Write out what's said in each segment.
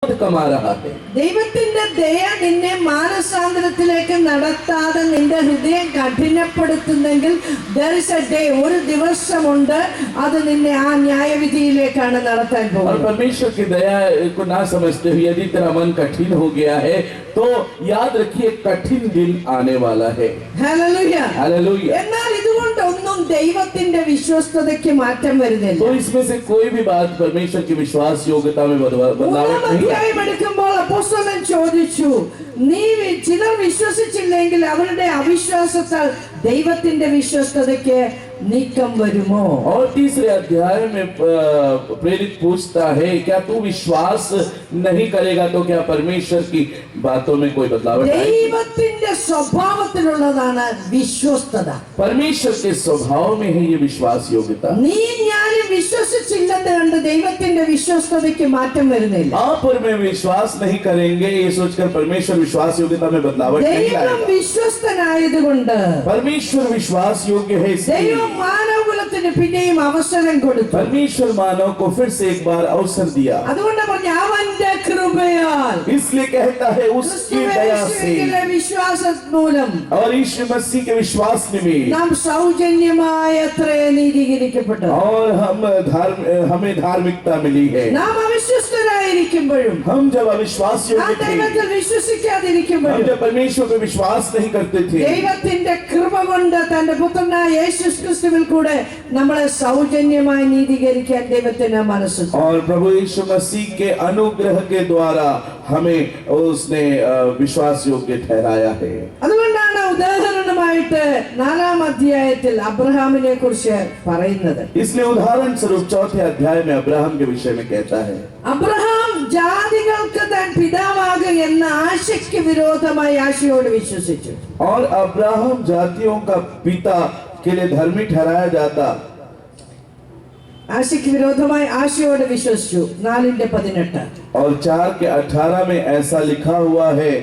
कमा रहा है। ദൈവത്തിന്റെ ദയ നിന്നെ മാനസാന്തരത്തിലേക്ക് നടത്താതെ നിന്റെ ഹൃദയം കഠിനപ്പെടുത്തുന്നെങ്കിൽ there is a day, ഒരു ദിവസമുണ്ട് അത് നിന്നെ ആ ന്യായവിധിയിലേക്കാണ് നടത്താൻ और പോകുന്നത്. परमेश्वर की दया को ना समझते हुए यदि तेरा मन कठिन हो गया है तो याद रखिए कठिन दिन आने वाला है। ഹല്ലേലൂയ. हालेलुया। എന്നാൽ ഇതുകൊണ്ടൊന്നും ദൈവത്തിന്റെ വിശ്വസ്തതയ്ക്ക് മാറ്റം വരുന്നില്ല. तो इसमें से कोई भी बात परमेश्वर की विश्वास योग्यता में बदलाव नहीं है। എടുക്കുമ്പോൾ അപ്പോസ്തലൻ ചോദിച്ചു, നീ ചിലർ വിശ്വസിച്ചില്ലെങ്കിൽ അവരുടെ അവിശ്വാസത്താൽ ദൈവത്തിന്റെ വിശ്വസ്തതയ്ക്ക് നീക്കം വരുമോ? और तीसरे अध्याय में प्रेरित पूछता है, क्या तू विश्वास नहीं करेगा तो क्या परमेश्वर की बातों में कोई बदलाव आएगा? ദൈവത്തിന്റെ സ്വഭാവത്തിലുള്ളതാണ് വിശ്വസ്തത. परमेश्वर के स्वभाव में है ये विश्वास योग्यता। നീ ഞാനും വിശ്വസിച്ചില്ലെന്ന് കണ്ട് ദൈവത്തിന്റെ വിശ്വസ്തതയ്ക്ക് മാറ്റം വരുന്നില്ല. आप और मैं विश्वास नहीं करेंगे ये सोचकर परमेश्वर विश्वास योग्यता में बदलाव नहीं ദൈവം लाएगा। വിശ്വസ്തനായതുകൊണ്ട് परमेश्वर विश्वास योग्य है इसलिए ദൈവം മാനവകുലത്തിന് പിന്നെയും അവസരം കൊടുത്തു. परमेश्वर मानव को फिर से एक बार अवसर दिया। അതുകൊണ്ട് പറഞ്ഞു അവന്റെ കൃപയാൽ इसलिए कहता है उसकी दया से വിശ്വാസ മൂലം और यीशु मसीह के विश्वास निमित्त നാം സൗജന്യമായ അത്രേ നീതീകരിക്കപ്പെട്ടു. और हमें धार्मिकता मिली है। നാം അവിശ്വസ്തരായിരിക്കുമ്പോഴും हम जब अविश्वास നാം योग्य थे, ദൈവത്തിൽ हम വിശ്വസിക്കാതിരിക്കുമ്പോഴും जब परमेश्वर पे विश्वास नहीं करते थे, ദൈവത്തിന്റെ കൃപ കൊണ്ട് തന്റെ പുത്രനായ യേശു ക്രിസ്തുവിൽ കൂടെ നമ്മളെ സൗജന്യമായി നീതീകരിക്കാൻ ദൈവത്തിന് മനസ്സ്. और प्रभु यीशु मसीह के अनुग्रह के द्वारा हमें उसने विश्वास योग्य ठहराया है। അതുകൊണ്ടാണ് ഉദാഹരണമായിട്ട് 4-ാം അധ്യായത്തിൽ അബ്രഹാമിനെ കുറിച്ച് പറയുന്നത്. इसलिए उदाहरण स्वरूप चौथे अध्याय में अब्राहम के विषय में कहता है, അബ്രഹാം ജാതികൾക്ക് താൻ പിതാവാകും എന്ന ആശയ്ക്ക് വിരോധമായി ആശയോട് വിശ്വസിച്ചു. और अब्राहम जातियों का पिता के लिए धर्मी ठहराया जाता। ആശയ്ക്ക് വിരോധമായി ആശയോട് വിശ്വസിച്ചു. 4:18. और 4:18 में ऐसा लिखा हुआ है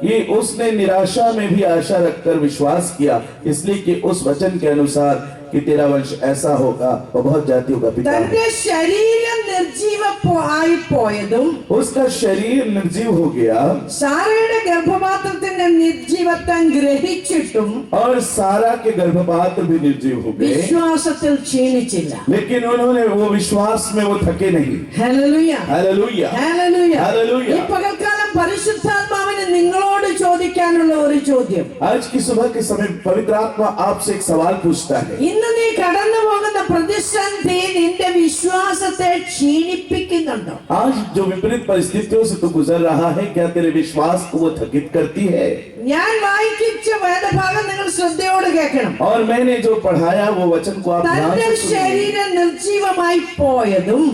कि उसने निराशा में भी आशा रखकर विश्वास किया, इसलिए कि उस वचन के अनुसार कि तेरा वंश ऐसा होगा और बहुत जातियों का पिता തന്റെ ശരീരം നിർജീവമായി പോയതും उसका शरीर निर्जीव हो गया സാറയുടെ ഗർഭപാത്രത്തിന്റെ നിർജീവത്വം ഗ്രഹിച്ചിട്ടും और सारा के गर्भपात्र भी निर्जीव हो गए, വിശ്വാസത്തിൽ ക്ഷീണിച്ചില്ല. लेकिन उन्होंने वो विश्वास में वो थके नहीं। ഹല്ലേലൂയ. हालेलुया। ഹല്ലേലൂയ. हालेलुया। ഈ പകൽക്കാലം പരിശുദ്ധാത്മാവിന് നിങ്ങളോട് ചോദിക്കാനുള്ള ഒരു ചോദ്യം. आज की सुबह के समय पवित्र आत्मा आपसे एक सवाल पूछता है, ഇന്ന് നീ കടന്നു പോകുന്ന പ്രതിസന്ധി നിന്റെ വിശ്വാസത്തെ ക്ഷീണിപ്പിക്കുന്നുണ്ടോ? आज जो विपरीत परिस्थितियों से तू गुजर रहा है क्या तेरे विश्वास को वो थकित करती है? ഞാൻ വായിച്ച വേദഭാഗം നിങ്ങൾ ശ്രദ്ധയോടെ കേൾക്കണം. और मैंने जो पढ़ाया वो वचन को आप ध्यान തന്റെ से सुनिए। ശരീരം നിർജീവമായി പോയതും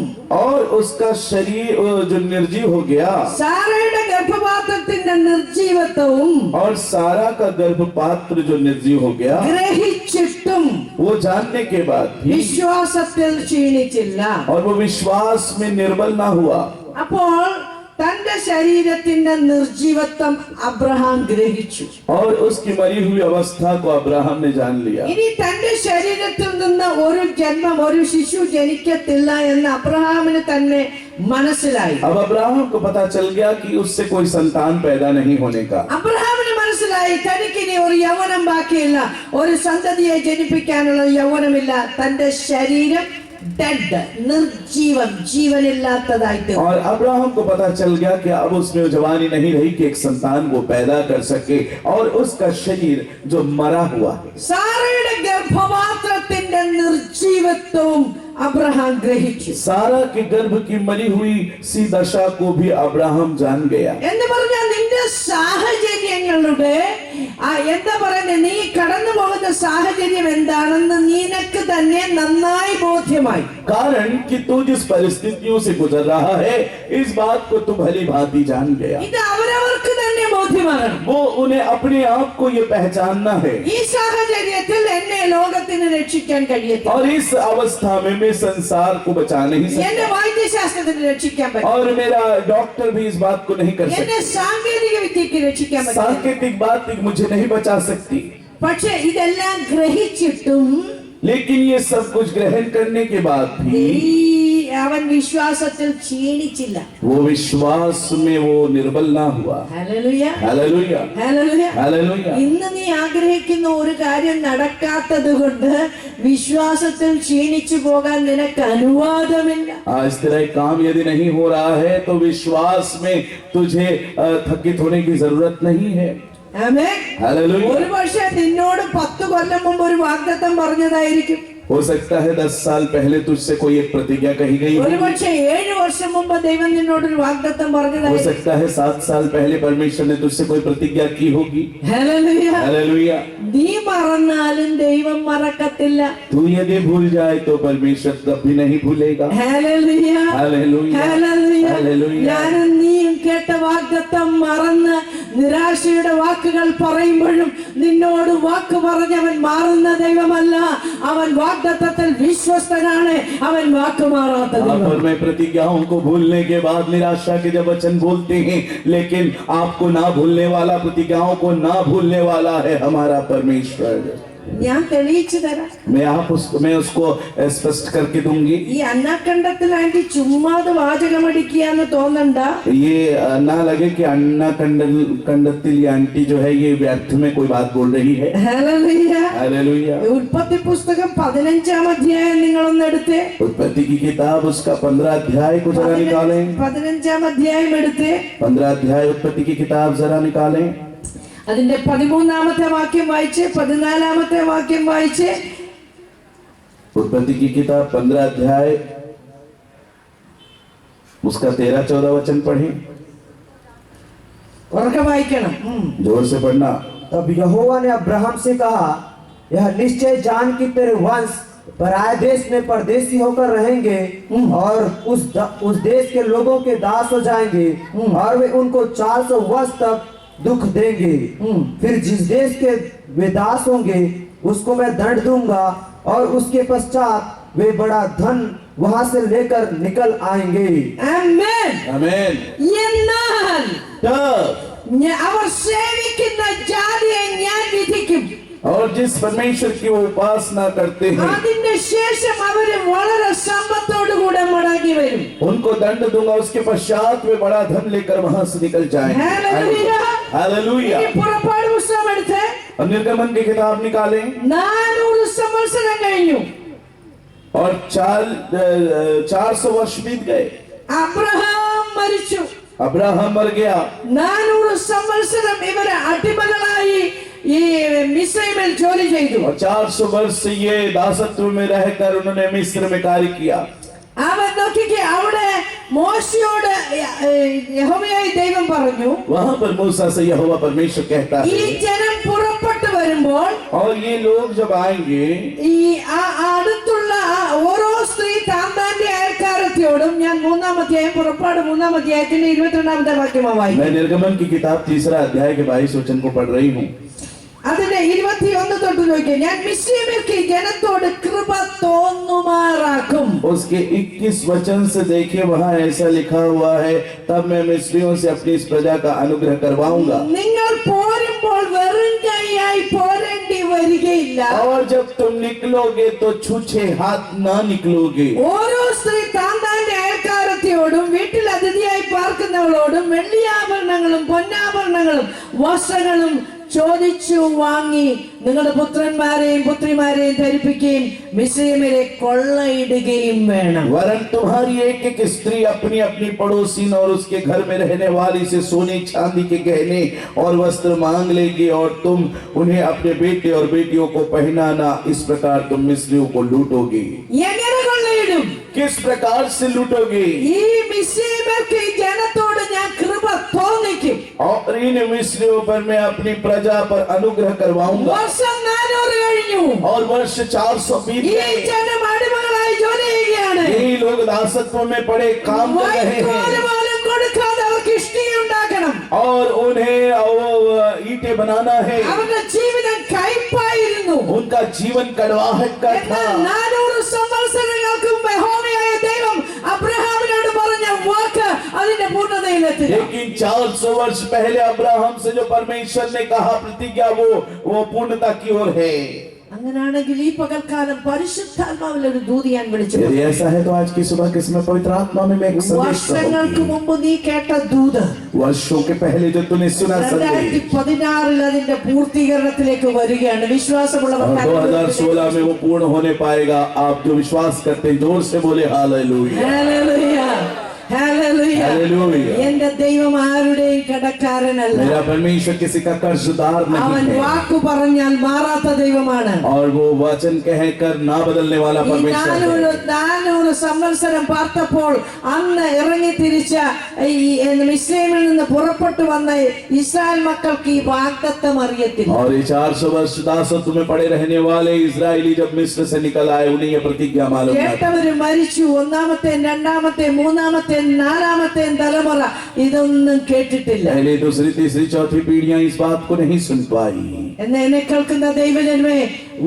और उसका शरीर जो निर्जीव हो गया സാറയുടെ ഗർഭപാത്രത്തിന്റെ നിർജീവത്വവും और सारा का गर्भपात्र जो निर्जीव हो गया ഗ്രഹിച്ചിട്ടും वो जानने के बाद भी വിശ്വാസത്തിൽ ക്ഷീണിച്ചില്ല. और वो विश्वास में निर्बल ना हुआ। അപ്പോൾ തന്റെ ശരീരത്തിന്റെ നിർജീവത്വം അബ്രഹാം ഗ്രഹിച്ചു. और उसकी मरी हुई अवस्था को अब्राहम ने जान लिया। ഇനി തന്റെ ശരീരത്തിൽ നിന്ന് ഒരു ജന്മം ഒരു ശിശു ജനിക്കത്തില്ല എന്ന് അബ്രഹാമിന് തന്നെ മനസ്സിലായി. अब अब्राहम को पता चल गया कि उससे कोई संतान पैदा नहीं होने का। അബ്രഹാമിന് മനസ്സിലായി തനിക്ക് ഇനി ഒരു യൗവനം ബാക്കിയില്ല, ഒരു സന്തതിയെ ജനിപ്പിക്കാനുള്ള യൗവനമില്ല. തന്റെ ശരീരം ഡെഡ്, നിർജീവം, ജീവനില്ലാത്തതായി തീർന്നു. और अब्राहम को पता चल गया कि अब उसमें जवानी नहीं रही कि एक संतान वो पैदा कर सके और उसका शरीर जो मरा हुआ है। സാറയുടെ ഗർഭപാത്രത്തിന്റെ നിർജീവത്വവും അബ്രഹാം ഗ്രഹിച്ചു. सारा के गर्भ की मरी हुई सी दशा को भी अब्राहम जान गया। എന്ന് പറഞ്ഞാൽ നിന്റെ സാഹചര്യങ്ങളുടെ എന്താ പറയുന്നത്, നീ കടന്നു പോകുന്ന സാഹചര്യം എന്താണെന്ന് നിനക്ക് തന്നെ നന്നായി ബോധ്യമായി. कारण कि तू जिस परिस्थितियों से गुजर रहा है इस बात को तू भली भांति जान गया। ഇത് അവരവർക്ക് തന്നെ ബോധ്യമാകണം. वो उन्हें अपने आप को ये पहचानना है ഈ സാഹചര്യത്തിൽ എന്നെ ലോകത്തിന് രക്ഷിക്കാൻ കഴിയത്തില്ല, और इस अवस्था में मैं संसार को बचा नहीं എന്നെ सकता വൈദ്യശാസ്ത്രത്തിന് രക്ഷിക്കാൻ പറ്റും, और मेरा डॉक्टर भी इस बात को नहीं कर എന്നെ सकता, സാങ്കേതിക വിദ്യക്ക് രക്ഷിക്കാൻ പറ്റും. सांकेतिक बात मुझे नहीं बचा सकती। പക്ഷെ ഇതെല്ലാം ഗ്രഹിച്ചിട്ടും लेकिन ये सब कुछ ग्रहण करने के बाद भी അവൻ വിശ്വാസത്തിൽ ക്ഷീണിച്ചില്ല. वो विश्वास में वो निर्बल ना हुआ। Hallelujah, hallelujah, hallelujah. हालेलुया। ഇന്ന് നീ ആഗ്രഹിക്കുന്ന ഒരു കാര്യം നടക്കാത്തത് കൊണ്ട് വിശ്വാസത്തിൽ ക്ഷീണിച്ചു പോകാൻ നിനക്ക് അനുവാദമില്ല. आज तेरा एक काम यदि नहीं हो रहा है तो विश्वास में तुझे थकित होने की जरूरत नहीं है। ആമേൻ. हालेलुया। ഒരു പക്ഷേ നിന്നോട് 10 കൊല്ലം മുമ്പ് ഒരു വാഗ്ദത്തം പറഞ്ഞതായിരിക്കും. हो सकता है 10 साल पहले तुझसे कोई एक प्रतिज्ञा कही गई हो। ഒരു പക്ഷേ 7 വർഷം മുമ്പ് ദൈവം നിന്നോട് ഒരു വാഗ്ദത്തം हो പറഞ്ഞതായിരിക്കും. सकता है 7 साल पहले परमेश्वर ने तुझसे कोई प्रतिज्ञा की होगी। ഹല്ലേലൂയ. हालेलुया। നീ മറന്നാലും ദൈവം മറക്കത്തില്ല. तू यदि भूल जाए तो परमेश्वर कभी नहीं भूलेगा। Hallelujah, hallelujah, hallelujah. हालेलुया। ഞാനും നീയും കേട്ട വാഗ്ദത്തം മറന്ന് നിരാശയുടെ വാക്കുകൾ പറയുമ്പോഴും നിന്നോട് വാക്ക് പറഞ്ഞവൻ മാറുന്ന ദൈവമല്ല. അവൻ വാഗ്ദത്തത്തിൽ വിശ്വസ്തനാണ്. അവൻ വാക്ക് മാറാത്ത ദൈവം. और मैं प्रतिज्ञाओं को भूलने के बाद निराशा के जब वचन बोलते हैं, लेकिन आपको ना भूलने वाला, प्रतिज्ञाओं को ना भूलने वाला है हमारा परमेश्वर। ഞാൻ തെളിയിച്ചു തരാം. मैं उसको स्पष्ट करके दूंगी। ഈ അന്നക്കണ്ടത്തിലായിട്ട് ചുമ്മാത് വാചകമടിക്കുകയെന്ന് തോന്നണ്ട. ये ना लगे कि अन्ना कंडത്തിൽ ये आंटी जो है ये व्यर्थ में कोई बात बोल रही है। ഹല്ലേലൂയ. हालेलुया। ഉൽപ്പത്തി പുസ്തകം 15-ാം അധ്യായം നിങ്ങളൊന്ന് എടുത്തേ. उत्पत्ति की किताब उसका 15 अध्याय को जरा निकालें। 15-ാം അധ്യായം എടുത്തേ. 15 अध्याय उत्पत्ति की किताब जरा निकालें। അതിന്റെ 13-ാമത്തെ വാക്യം വായിച്ച് 14-ാമത്തെ വാക്യം വായിച്ച്. उत्पत्ति की किताब 15 अध्याय उसका 13-14 वचन पढ़ें। ഉറക്കെ വായിക്കണം. जोर से पढ़ना। तब यहोवा ने अब्राहम से कहा, यह निश्चय जान कि तेरे वंश पराये देश में परदेशी होकर रहेंगे और उस देश के लोगों के दास हो जाएंगे और वे उनको 400 वर्ष तक दुख देंगे। फिर जिस देश के वे दास होंगे उसको मैं दंड दूंगा और उसके पश्चात वे बड़ा धन वहां से लेकर निकल आएंगे। ആമേൻ. आमीन। എന്നാൽ तब അവർ സേവിക്കുന്ന ജാതിയെ ഞാൻ വിധിക്കും. और जिस परमेश्वर की वो उपासना करते हैं അതിന്റെ ശേഷം അവര് വളരെ സമ്പത്തോടുകൂടെ മടങ്ങി വരും. उनको दंड दूंगा, उसके पश्चात वे बड़ा धन लेकर वहां से निकल जाएंगे। ഹല്ലേലൂയ. हालेलुया। ഇനി പുറപ്പാട് പുസ്തകം എടുത്ത് और निर्गमन की किताब निकालें 400 സംവത്സരം കഴിഞ്ഞു. और 400 वर्ष बीत गए। അബ്രഹാം മരിച്ചു. अब्राहम मर गया। 400 സംവത്സരം ഇവര് അടിമകളായി ഈ മിസ്രൈമിൽ ജോലി ചെയ്തു. और 400 वर्ष से ये दासत्व में रहकर उन्होंने मिस्र में कार्य किया। അവൻ നോക്കിക്കേ, അവിടെ മോശയോട് യഹോവയായ ദൈവം പറഞ്ഞു, वहां पर मूसा से यहोवा परमेश्वर कहता ഈ है, ജനം പുറപ്പെട്ടു വരുമ്പോൾ और ये लोग जब आएंगे ഈ അടുത്തുള്ള ഓരോ സ്ത്രീ താന്താന്റെ അയൽക്കാരത്തിയോടും, ഞാൻ 3-ാം അധ്യായം പുറപ്പാട് 3-ാം അധ്യായത്തിന്റെ 22-ാമത്തെ വാക്യമാണ് വായിക്കുന്നത്. मैं निर्गमन की किताब 3 अध्याय के 22 वचन को पढ़ रही हूँ। അതിന്റെ 21 തൊട്ട് നോക്കിയാൽ, ഞാൻ മിസ്രൈമിലേക്ക് ജനത്തോട് കൃപ തോന്നുമാറാക്കും. उसके 21 वचन से देखिए, वहाँ ऐसा लिखा हुआ है, तब मैं मिस्रियों से अपनी इस प्रजा का अनुग्रह करवाऊंगा। നിങ്ങൾ പോരുമ്പോൾ വെറും കൈയായി പോരേണ്ടി വരികയില്ല. और जब तुम निकलोगे तो छूछे हाथ ना निकलोगे। ഓരോ സ്ത്രീ താന്താന്റെ അയൽക്കാരത്തിയോടും വീട്ടിൽ അതിഥിയായി പാർക്കുന്നവളോടും വെള്ളിയാഭരണങ്ങളും പൊന്നാഭരണങ്ങളും വസ്ത്രങ്ങളും ചോദിച്ചു വാങ്ങി നിങ്ങളുടെ പുത്രന്മാരെയും പുത്രിമാരെയും ധരിപ്പിക്കുകയും മിസ്രൈമിലെ കൊള്ളയിടുകയും വേണം. वरन तुम्हारी एक एक स्त्री अपनी अपनी पड़ोसी और उसके घर में रहने वाली से सोने चांदी के गहने और वस्त्र मांग लेगी, और तुम उन्हें अपने बेटे और बेटियों को पहनाना। इस प्रकार तुम मिस्रियों को लूटोगे। എങ്ങനെ കൊള്ളയിടും? किस प्रकार से लूटोगे? ഈ മിസ്രൈമിലേക്ക് ഈ ജനത്തോട് ഞാൻ കൃപ തോന്നിക്കും. और इन मिस्रियों पर मैं अपनी प्रजा पर अनुग्रह करवाऊंगा। വർഷം 400 കഴിഞ്ഞു. और वर्ष 400 बीत ഈ गए। ജനം അടിമകളായി ജോലി ചെയ്യുകയാണ്. यही लोग दासत्व में पड़े काम कर रहे हैं, വൈക്കോലുപോലും കൊടുക്കാതെ അവർക്ക് ഇഷ്ടിക ഉണ്ടാക്കണം. और उन्हें वो ईंटें बनाना है। അവരുടെ ജീവിതം കയ്പായിരുന്നു. उनका जीवन कड़वाहट का था। എന്നാൽ 400 സംവത്സരങ്ങൾക്ക് മുമ്പ് യഹോവയായ ദൈവം അബ്രഹാമിനോട് പറഞ്ഞ വാക്ക് അതിന്റെ പൂർണ്ണതയിലെത്തി. लेकिन 400 वर्ष पहले अब्राहम से जो परमेश्वर ने कहा प्रतिज्ञा, वो पूर्णता की ओर है। അങ്ങനെയാണെങ്കിൽ ഈ പകൽക്കാലം പരിശുദ്ധാത്മാവിൽ ഒരു ദൂത് ഞാൻ വിളിച്ചു यदि ऐसा है तो आज की सुबह के समय पवित्र आत्मा में मैं एक संदेश വർഷങ്ങൾക്ക് कहूंगी। മുമ്പ് നീ കേട്ട ദൂത് वर्षों के पहले जो तूने सुना संदेश 2016 അതിന്റെ പൂർത്തീകരണത്തിലേക്ക് വരികയാണ് और വിശ്വാസമുള്ളവർ 2016 में वो पूर्ण होने पाएगा। आप जो विश्वास करते हैं जोर से बोले हालेलुया ഹല്ലേലൂയ ഹല്ലേലൂയ हालेलुया। എന്റെ ദൈവം ആരുടെയും കടക്കാരനല്ല मेरा परमेश्वर किसी का कर्जदार അവൻ नहीं है വാക്കു പറഞ്ഞാൽ മാറാത്ത ദൈവമാണ് और वो वचन कहकर ना बदलने वाला ഈ परमेश्वर है। 400 സംവത്സരം പാർത്തപ്പോൾ അന്ന് ഇറങ്ങി തിരിച്ച ഈ മിസ്രൈമിൽ നിന്ന് പുറപ്പെട്ടു വന്ന ഇസ്രായേൽ മക്കൾക്ക് ഈ വാഗ്ദത്തം അറിയത്തില്ല और ये 400 वर्ष दासत्व में पड़े रहने वाले इजरायली जब मिस्र से निकल आए उन्हें ये प्रतिज्ञा मालूम न थी। കേട്ടവര് മരിച്ചു ഒന്നാമത്തെ രണ്ടാമത്തെ മൂന്നാമത്തെ നാലാമത്തെ തലമുറ ഇതൊന്നും കേട്ടിട്ടില്ല पहले दूसरी तीसरी चौथी पीढ़ियां इस बात को नहीं सुन पाई। എന്ന് എന്നെ കേൾക്കുന്ന ദൈവജനമേ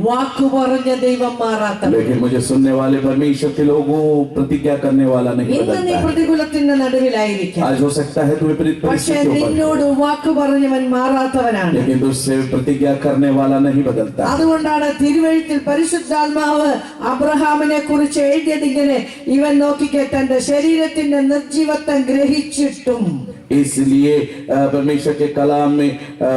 വാക്കു പറഞ്ഞ ദൈവം മാറാത്ത लेकिन मुझे सुनने वाले परमेश्वर के लोगों प्रतिज्ञा करने वाला नहीं ഇന്ന് നീ बदलता है। പ്രതികൂലത്തിന്റെ നടുവിലായിരിക്കാം आज हो सकता है तुम्हें विपरीत പക്ഷെ परिस्थितियों पर, നിന്നോട് വാക്ക് പറഞ്ഞവൻ മാറാത്തവനാണ് लेकिन तुझसे प्रतिज्ञा करने वाला नहीं बदलता। അതുകൊണ്ടാണ് തിരുവെഴുത്തിൽ പരിശുദ്ധാത്മാവ് അബ്രഹാമിനെ കുറിച്ച് എഴുതിയത് ഇങ്ങനെ ഇവൻ നോക്കിക്കെ തന്റെ ശരീരത്തിന്റെ നിർജീവത്വം ഗ്രഹിച്ചിട്ടും इसलिए परमेश्वर के कलाम में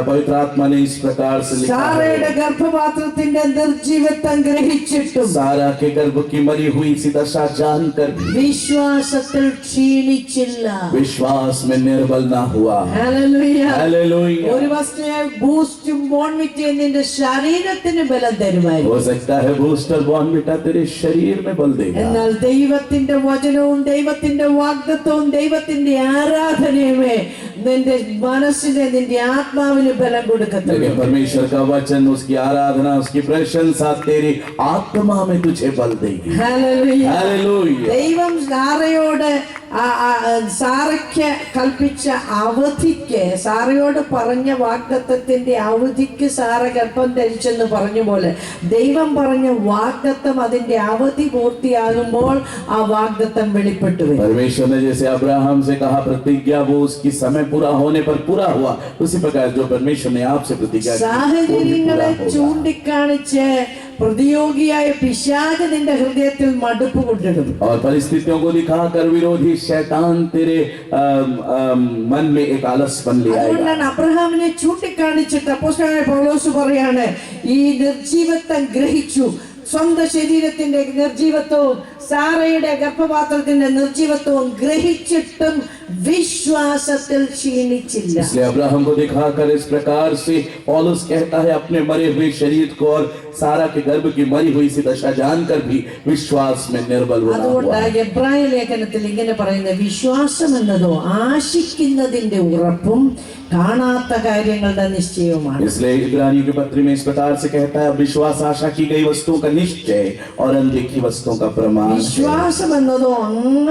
पवित्र आत्मा ने इस प्रकार से लिखा है, സാറയുടെ ഗർഭപാത്രത്തിന്റെ നിർജീവത്വം ഗ്രഹിച്ചിട്ടും सारा के गर्भ की मरी हुई सी दशा जानकर भी വിശ്വാസത്തിൽ ക്ഷീണിച്ചില്ല विश्वास में निर्बल ना हुआ। ഹല്ലേലൂയ. हालेलुया। ഒരു വസ്തുയെ ബൂസ്റ്റും ബോൺവിറ്റയും നിന്റെ ശരീരത്തിന് ബലം തരുമായിരുന്നു हो सकता है बूस्टर बॉर्नविटा तेरे शरीर में बल देगा, എന്നാൽ ദൈവത്തിന്റെ വചനവും ദൈവത്തിന്റെ വാഗ്ദത്തവും ദൈവത്തിന്റെ ആരാധനയുമേ നിന്റെ മനസ്സിനെ നിന്റെ ആത്മാവിന് ബലം കൊടുക്കത്തുള്ളൂ लेकिन परमेश्वर का वचन उसकी आराधना उसकी प्रशंसा तेरी आत्मा में तुझे बल देगी। ഹല്ലേലൂയ. हालेलुया। ദൈവം സാറയോട് സാറയ്ക്ക് കൽപ്പിച്ച അവധിക്ക് സാറയോട് പറഞ്ഞ വാഗ്ദത്തത്തിന്റെ അവധിക്ക് സാറ ഗർഭം ധരിച്ചെന്ന് പറഞ്ഞ പോലെ ദൈവം പറഞ്ഞ വാഗ്ദത്തം അതിന്റെ അവധി പൂർത്തിയാകുമ്പോൾ ആ വാഗ്ദത്തം വെളിപ്പെട്ടു വരും परमेश्वर ने जैसे अब्राहम से कहा प्रतिज्ञा वो उसकी समय पूरा होने पर पूरा हुआ, उसी प्रकार जो परमेश्वर ने आपसे प्रतिज्ञा की वो भी സാഹചര്യങ്ങളെ पूरा होगा। ചൂണ്ടിക്കാണിച്ച് പ്രതിയോഗിയായ പിശാച് നിന്റെ ഹൃദയത്തിൽ മടുപ്പ് കൊണ്ടിടും और परिस्थितियों को दिखाकर विरोधी शैतान तेरे मन में एक आलसपन ले आएगा। അതുകൊണ്ടാണ് അബ്രഹാമിനെ ചൂണ്ടിക്കാണിച്ചിട്ട് അപ്പോസ്തലനായ പൗലോസ് പറയാണ് ഈ നിർജീവത്വം ഗ്രഹിച്ചു സ്വന്തം ശരീരത്തിന്റെ നിർജീവത്വവും സാറയുടെ ഗർഭപാത്രത്തിന്റെ നിർജീവത്വവും ഗ്രഹിച്ചിട്ടും വിശ്വാസത്തിൽ ക്ഷീണിച്ചില്ല इसलिए अब्राहम को दिखाकर इस प्रकार से पौलुस कहता है अपने मरे हुए शरीर को और सारा के गर्भ की मरी हुई सी दशा जानकर भी विश्वास में निर्बल बना हुआ। അതുകൊണ്ട് എബ്രായ ലേഖനത്തിൽ ഇങ്ങനെ പറയുന്നത് വിശ്വാസം എന്നതോ ആശിക്കുന്നതിന്റെ ഉറപ്പും കാണാത്ത കാര്യങ്ങളുടെ നിശ്ചയവുമാണ് इसलिए इब्रानियों के पत्र में इस प्रकार से कहता है विश्वास आशा की गई वस्तुओं का निश्चय और अनदेखी वस्तुओं का प्रमाण है। വിശ്വാസം എന്നതോ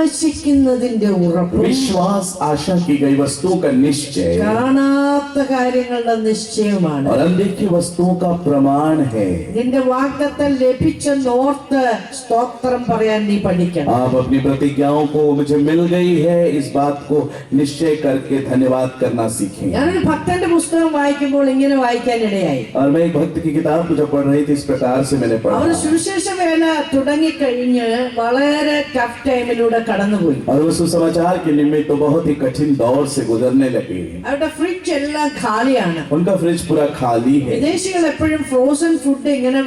ആശിക്കുന്നതിന്റെ ഉറപ്പും विश्वास आशा की गई वस्तुओं का निश्चय കാണാത്ത കാര്യങ്ങളുടെ നിശ്ചയവുമാണ് और अनदेखी वस्तुओं का प्रमाण है। നിന്റെ വാഗ്ദത്തം ലഭിച്ചെന്നോർത്ത് സ്തോത്രം പറയാൻ നീ പഠിക്കണം आप अपनी प्रतिज्ञाओं को मुझे मिल गई है इस बात को निश्चय करके धन्यवाद करना सीखें। ഞാനൊരു ഭക്തന്റെ പുസ്തകം വായിക്കുമ്പോൾ ഇങ്ങനെ വായിക്കാനിടയായി और मैं एक भक्त की किताब को जब पढ़ रही थी इस प्रकार से मैंने पढ़ा അവർ സുവിശേഷ വേല തുടങ്ങിക്കഴിഞ്ഞ് വളരെ ടഫ് ടൈമിലൂടെ കടന്നുപോയി और वो सुसमाचार के निमित्त तो बहुत ही कठिन दौर से गुजरने लगे। അവരുടെ ഫ്രിഡ്ജ് എല്ലാം ഖാലിയാണ് उनका फ्रिज पूरा खाली है। വിദേശികൾ എപ്പോഴും ഫ്രോസൺ ഫുഡ് ഇങ്ങനെ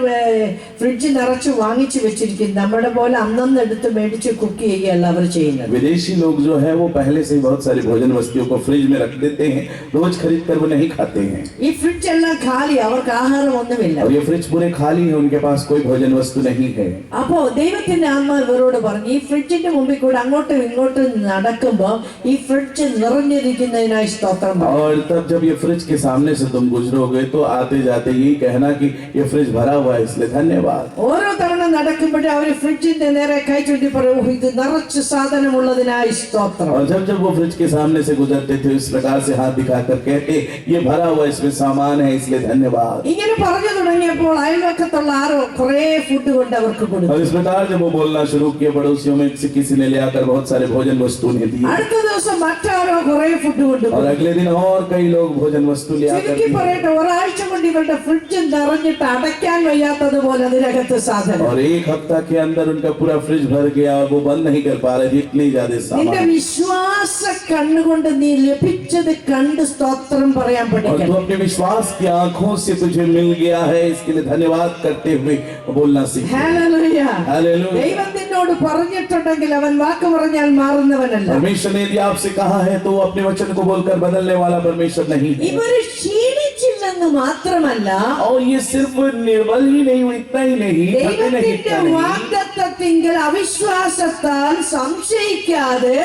ഫ്രിഡ്ജ് നിറച്ച് വാങ്ങിച്ചു വെച്ചിരിക്കും നമ്മുടെ പോലെ അന്നന്ന് എടുത്ത് മേടിച്ച് കുക്ക് ചെയ്യുകയല്ല അവർ ചെയ്യുന്നത് विदेशी लोग जो है वो पहले से ही बहुत सारी भोजन वस्तुओं को फ्रिज में रख देते हैं, रोज खरीद कर वो नहीं खाते हैं। ഈ ഫ്രിഡ്ജ് എല്ലാം ഖാലി അവർക്ക് ആഹാരം ഒന്നുമില്ല और ये फ्रिज पूरे खाली है, उनके पास कोई भोजन वस्तु नहीं है। അപ്പോ ദൈവത്തിന്റെ ആത്മാ ഇവരോട് പറഞ്ഞു ഈ ഫ്രിഡ്ജിന്റെ മുമ്പിൽ കൂടെ അങ്ങോട്ടും ഇങ്ങോട്ടും നടക്കുമ്പോ ഈ ഫ്രിഡ്ജ് നിറഞ്ഞിരിക്കുന്നതിനായി സ്തോത്രം പറ. और तब जब ये फ्रिज के सामने से तुम गुजरोगे तो आते जाते यही कहना कि ये फ्रिज भरा हुआ है इसलिए धन्यवाद। ഓരോ തവണ നടക്കുമ്പോഴേ അവര് ഫ്രിഡ്ജിന്റെ നേരെ കൈ ചൂണ്ടി പറയും "ഓ, ഇത് നിറച്ച് സാധനമുള്ളതിനായി സ്തോത്രം और जब जब वो फ्रिज के सामने से गुजरते थे इस प्रकार से हाथ दिखाकर कहते ये भरा हुआ इसमें सामान है इसलिए धन्यवाद। ഇങ്ങനെ പറഞ്ഞു തുടങ്ങിയപ്പോൾ അയൽവക്കത്തുള്ള ആരോ കുറെ ഫുഡ് കൊണ്ട് അവർക്ക് കൊടുത്തു और इस प्रकार जब वो बोलना शुरू किया पड़ोसियों में से किसी ने ले आकर बहुत सारे भोजन वस्तु उन्हें दिए അടുത്ത ദിവസം മറ്റാരോ കുറെ ഫുഡ് കൊണ്ട് और കൊടുത്തു. अगले दिन और कई लोग भोजन वस्तु ले आकर ചുരുക്കി दिए। പറയട്ടെ ഒരാഴ്ച കൊണ്ട് ഇവരുടെ ഫ്രിഡ്ജ് നിറഞ്ഞിട്ട് അടയ്ക്കാൻ അടയ്ക്കാൻ വയ്യാത്തതുപോലെ അതിനകത്ത് സാധനം. और एक हफ्ता के अंदर उनका पूरा फ्रिज भर गया और वो बंद नहीं कर पा रहे थे, इतनी ज्यादा നിന്റെ सामान। വിശ്വാസ കണ്ണുകൊണ്ട് നീ ലഭിച്ചത് കണ്ട് സ്തോത്രം പറയാൻ और പഠിക്കണം. तू अपने विश्वास की आंखों से तुझे मिल गया है, इसके लिए धन्यवाद करते हुए बोलना सीख। ഹല്ലേലൂയ. हालेलुया। ദൈവം നിന്നോട് പറഞ്ഞിട്ടുണ്ടെങ്കിൽ അവൻ വാക്ക് പറഞ്ഞാൽ മാറുന്നവനല്ല. परमेश्वर ने यदि आपसे कहा है तो वो अपने वचन को बोलकर बदलने वाला परमेश्वर नहीं है। ഇവര് ക്ഷീണിച്ചില്ലെന്ന് മാത്രമല്ല, और ये सिर्फ निर्बल ही नहीं हुई, इतना ही नहीं, थके नहीं, ദൈവത്തിന്റെ इतना नहीं। വാഗ്ദത്തത്തിങ്കൽ അവിശ്വാസത്താൽ സംശയിക്കാതെ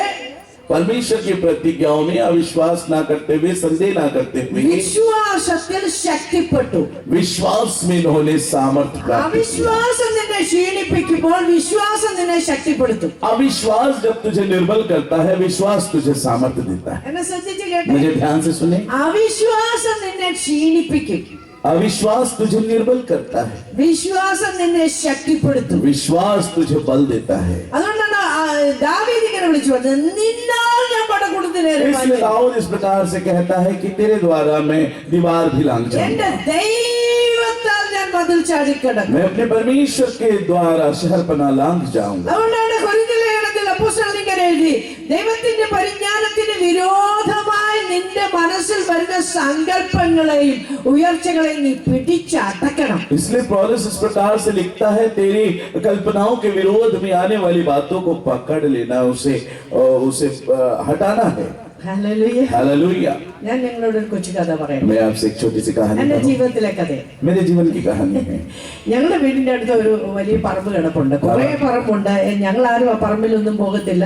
परमेश्वर की प्रतिज्ञाओं में अविश्वास ना करते हुए, संदेह ना करते हुए, വിശ്വാസത്തിൽ ശക്തിപ്പെട്ടു. विश्वास में इन्होंने सामर्थ्य प्राप्त किया। അവിശ്വാസം നിന്നെ ക്ഷീണിപ്പിക്കുമ്പോൾ വിശ്വാസം നിന്നെ ശക്തിപ്പെടുത്തും. अविश्वास जब तुझे निर्बल करता है, विश्वास तुझे सामर्थ्य देता है। എന്നെ ശ്രദ്ധിച്ച് കേട്ടെ. मुझे ध्यान से सुने, അവിശ്വാസം നിന്നെ ക്ഷീണിപ്പിക്കും, अविश्वास तुझे निर्बल करता है, വിശ്വാസം നിന്നെ ശക്തിപ്പെടുത്തും. विश्वास तुझे बल देता है। അതുകൊണ്ടാണ് ദാവീദ് ഇങ്ങനെ വിളിച്ചു പറഞ്ഞത്, നിന്നാൽ ഞാൻ പടകൂടത്തിലേറി इसलिए दाऊद इस प्रकार से कहता है कि तेरे द्वारा मैं दीवार भी लांघ എന്റെ जाऊंगा, ദൈവത്താൽ ഞാൻ മതിൽ ചാടിക്കിടക്കും. मैं अपने परमेश्वर के द्वारा शहरपनाह लांघ जाऊंगा। അതുകൊണ്ടാണ് കൊരിന്ത്യർ ലേഖനത്തിൽ അപ്പോസ്തലൻ ഇങ്ങനെ എഴുതി, ദൈവത്തിന്റെ പരിജ്ഞാനത്തിന് വിരോധമായി നിന്റെ മനസ്സിൽ വരുന്ന സങ്കല്പങ്ങളെയും ഉയർച്ചകളെയും നീ പിടിച്ചടക്കണം. इसलिए पौलुस इस प्रकार से लिखता है, तेरी कल्पनाओं के विरोध में आने वाली बातों को पकड़ लेना, उसे हटाना है। ഹല്ലേലൂയ. हालेलुया। ഞാൻ നിങ്ങളോട് ഒരു കൊച്ചു കഥ പറയാം. मैं आपसे एक छोटी सी कहानी എന്റെ कहूं। ജീവിതത്തിലെ കഥ. मेरे जीवन की कहानी है। ഞങ്ങളുടെ വീടിന്റെ അടുത്ത് ഒരു വലിയ പറമ്പ് കിടപ്പുണ്ട്, കുറെ പറമ്പുണ്ട്. ഞങ്ങൾ ആരും ആ പറമ്പിലൊന്നും പോകത്തില്ല,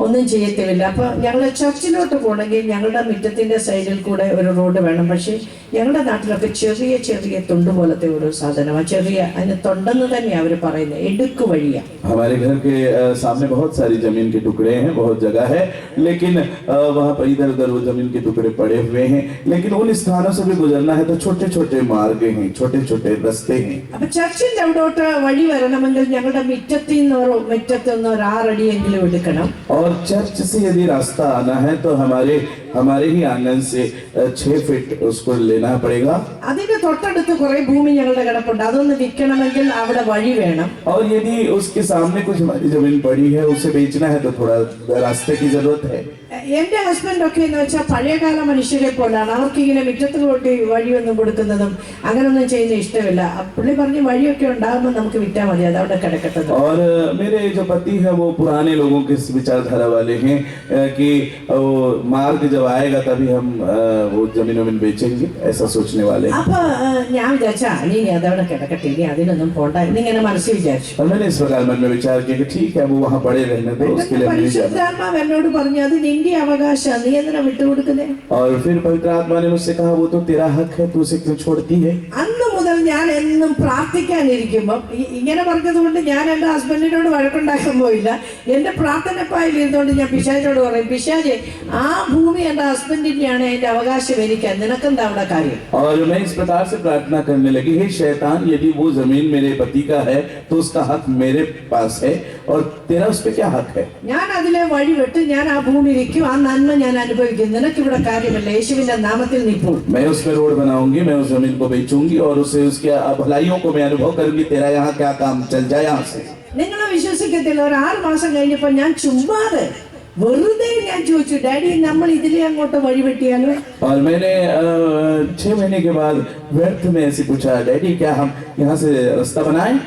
ഒന്നും ചെയ്യത്തില്ല. അപ്പൊ ഞങ്ങൾ ചർച്ചിലോട്ട് പോകണമെങ്കിൽ ഞങ്ങളുടെ മുറ്റത്തിന്റെ സൈഡിൽ കൂടെ ഒരു റോഡ് വേണം. പക്ഷെ ഞങ്ങളുടെ നാട്ടിലൊക്കെ ചെറിയ ചെറിയ തുണ്ട് പോലത്തെ ഒരു സാധനം, ചെറിയ അതിന് തൊണ്ടെന്ന് തന്നെയാണ് അവർ പറയുന്നത്, എടുക്കു വഴിയാ. हमारे घर के सामने बहुत सारी जमीन के टुकड़े हैं, बहुत जगह है, लेकिन वहाँ पर इधर उधर वो जमीन के टुकड़े पड़े हुए हैं, लेकिन उन स्थानों से भी गुजरना है तो छोटे छोटे मार्ग हैं, छोटे छोटे रास्ते हैं। അപ്പൊ ചർച്ചിന്റെ അവിടോട്ട് വഴി വരണമെങ്കിൽ ഞങ്ങളുടെ മുറ്റത്തുനിന്ന് ഒരു 6 അടിയെങ്കിലും എടുക്കണം. और चर्च से यदि रास्ता आना है तो हमारे ही आंगन से 6 फीट उसको लेना पड़ेगा। അതിന്റെ തൊട്ടടുത്ത് കുറെ ഭൂമി ഞങ്ങളുടെ കിടപ്പുണ്ട്, അതൊന്ന് വിൽക്കണമെങ്കിൽ അവിടെ വഴി വേണം. और यदि उसके सामने कुछ हमारी जमीन पड़ी है, उसे बेचना है तो थोड़ा रास्ते की जरूरत है। എന്റെ ഹസ്ബൻഡ് ഒക്കെ എന്ന് വെച്ചാൽ പഴയകാല മനുഷ്യരെ പോലാണ്, അവർക്ക് ഇങ്ങനെ മുറ്റത്ത് കൂട്ടി വഴിയൊന്നും കൊടുക്കുന്നതും അങ്ങനൊന്നും ചെയ്യുന്ന ഇഷ്ടമില്ല. പുള്ളി പറഞ്ഞ് വഴിയൊക്കെ ഉണ്ടാകുമ്പോൾ നമുക്ക് വിറ്റാൽ മതി, അത് അവിടെ കിടക്കട്ടെ. और मेरे जो पति है वो पुराने लोगों के विचारधारा वाले हैं कि वो मार्ग जब आएगा तभी हम वो जमीन बेचेंगे, ऐसा सोचने वाले हैं। അപ്പൊ ഞാൻ വിചാരിച്ചാ നീ അതവിടെ കിടക്കട്ടെ, ഇനി അതിനൊന്നും പോണ്ട എന്നിങ്ങനെ മനസ്സിൽ വിചാരിച്ചു. और मैंने इस प्रकार मन में विचार किया कि ठीक है, वो वहाँ पड़े रहने दो, उसके लिए नहीं जाना। പരിശുദ്ധാത്മാവ് എന്നോട് പറഞ്ഞു, അത് നിന്റെ അവകാശം, നീ എന്തിനാ വിട്ടുകൊടുക്കുന്നേ? और फिर पवित्र आत्मा ने मुझसे कहा, वो तो तेरा हक है, तू उसे क्यों छोड़ती है? അന്ന് മുതൽ ഞാൻ എന്നും പ്രാർത്ഥിക്കാനിരിക്കുമ്പം ഇങ്ങനെ പറഞ്ഞതുകൊണ്ട് ഞാൻ എന്റെ ഹസ്ബൻഡിനോട് വഴക്കുണ്ടാക്കാൻ പോയില്ല. എന്റെ പ്രാർത്ഥനപ്പായിൽ ഇരുന്നുകൊണ്ട് ഞാൻ പിശാചിനോട് പറയും, പിശാചെ ആ ഭൂമി എന്റെ ഹസ്ബൻഡിന്റെയാണ്, എന്റെ അവകാശം എനിക്കാണ്, നിനക്കെന്താ അവിടെ കാര്യം? और मैं इस प्रकार से प्रार्थना करने लगी, हे शैतान, यदि वो जमीन मेरे पति का है तो उसका हक मेरे पास है, और तेरा उस पे क्या हक है? ഞാൻ അതിലെ വഴി വിട്ട് ഞാൻ ആ ഭൂമി വിൽക്കും, ആ നന്മ ഞാൻ അനുഭവിക്കും, നിനക്ക് ഇവിടെ കാര്യമില്ല, യേശുവിന്റെ നാമത്തിൽ നീ പോ. मैं उस पे रोड बनाऊंगी, मैं उस जमीन को बेचूंगी और उसे उसके भलाइयों को मैं अनुभव करूंगी, तेरा यहाँ क्या काम, चल जाए यहाँ से। നിങ്ങൾ വിശ്വസിക്കത്തില്ല, ഒരു 6 മാസം കഴിഞ്ഞപ്പോ ഞാൻ ചുമ്മാതെ വെറുതെ ഞാൻ ചോദിച്ചു, ഡാഡി നമ്മൾ ഇതിലെ അങ്ങോട്ട് വഴി വെട്ടിയാലോ? और मैंने 6 महीने के बाद व्यर्थ में ऐसे पूछा, डैडी क्या हम यहाँ से रास्ता बनाएं?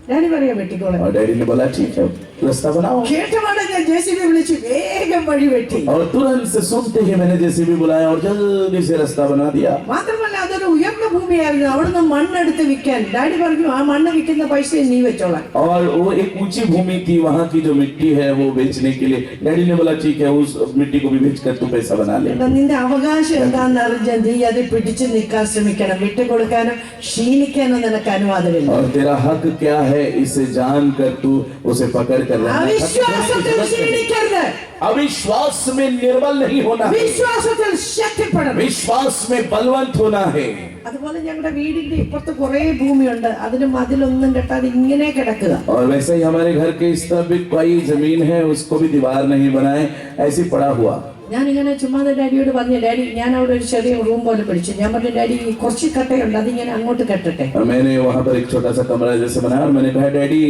ഡാഡി പറയാ വെട്ടിക്കോളെ. और डैडी ने बोला ठीक है, रास्ता बनाओ। കേട്ടപാടെ ഞാൻ ജെസിബി വിളിച്ചു വേഗം വഴി വെട്ടി. और तुरंत से सुनते ही मैंने जेसीबी बुलाया और जल्दी से रास्ता बना दिया। മാത്രമല്ല അതൊരു ഉയർന്ന ഭൂമിയായിരുന്നു, അവിടുന്ന് മണ്ണെടുത്ത് വിൽക്കാൻ. ഡാഡി പറഞ്ഞു, ആ മണ്ണ് വിൽക്കുന്ന പൈസ നീ വെച്ചോളാം. और वो एक ऊंची भूमि थी, वहाँ की जो मिट्टी है वो बेचने के लिए डैडी ने बोला ठीक है, उस मिट्टी को भी बेचकर तू पैसा बना ले। നിന്റെ അവകാശം എന്താണെന്ന് അറിഞ്ഞാൽ നീ അത് പിടിച്ചു നിൽക്കാൻ ശ്രമിക്കണം, വിട്ടുകൊടുക്കാനും ക്ഷീണിക്കാനും നിനക്ക് അനുവാദമില്ല. और तेरा हक क्या है इसे जान कर तू उसे पकड़ कर रहना। അവിശ്വാസത്തിൽ ക്ഷീണിക്കരുത്, अविश्वास में निर्बल नहीं होना है, വിശ്വാസത്തിൽ ശക്തിപ്പെടണം. विश्वास में बलवंत होना है। അതുപോലെ ഞങ്ങളുടെ വീടിന്റെ ഇപ്പുറത്ത് കുറെ ഭൂമിയുണ്ട്, അതിന് മതിലൊന്നും കെട്ടാതെ ഇങ്ങനെ കിടക്കുക. और वैसे ही हमारे घर के इस तरफ भी कोई जमीन है, उसको भी दीवार नहीं बनाए, ऐसे पड़ा हुआ। ഞാനിങ്ങനെ ചുമ്മാതെ ഡാഡിയോട് പറഞ്ഞു, ഡാഡി ഞാൻ അവിടെ ഒരു ചെറിയ റൂം പോലെ പിടിച്ചു. ഞാൻ പറഞ്ഞു, ഡാഡി കുറച്ച് കട്ടയുണ്ട്, അതിങ്ങനെ അങ്ങോട്ട് കെട്ടട്ടെ. मैंने वहाँ पर एक छोटा सा कमरा जैसे बनाया और मैंने कहा डैडी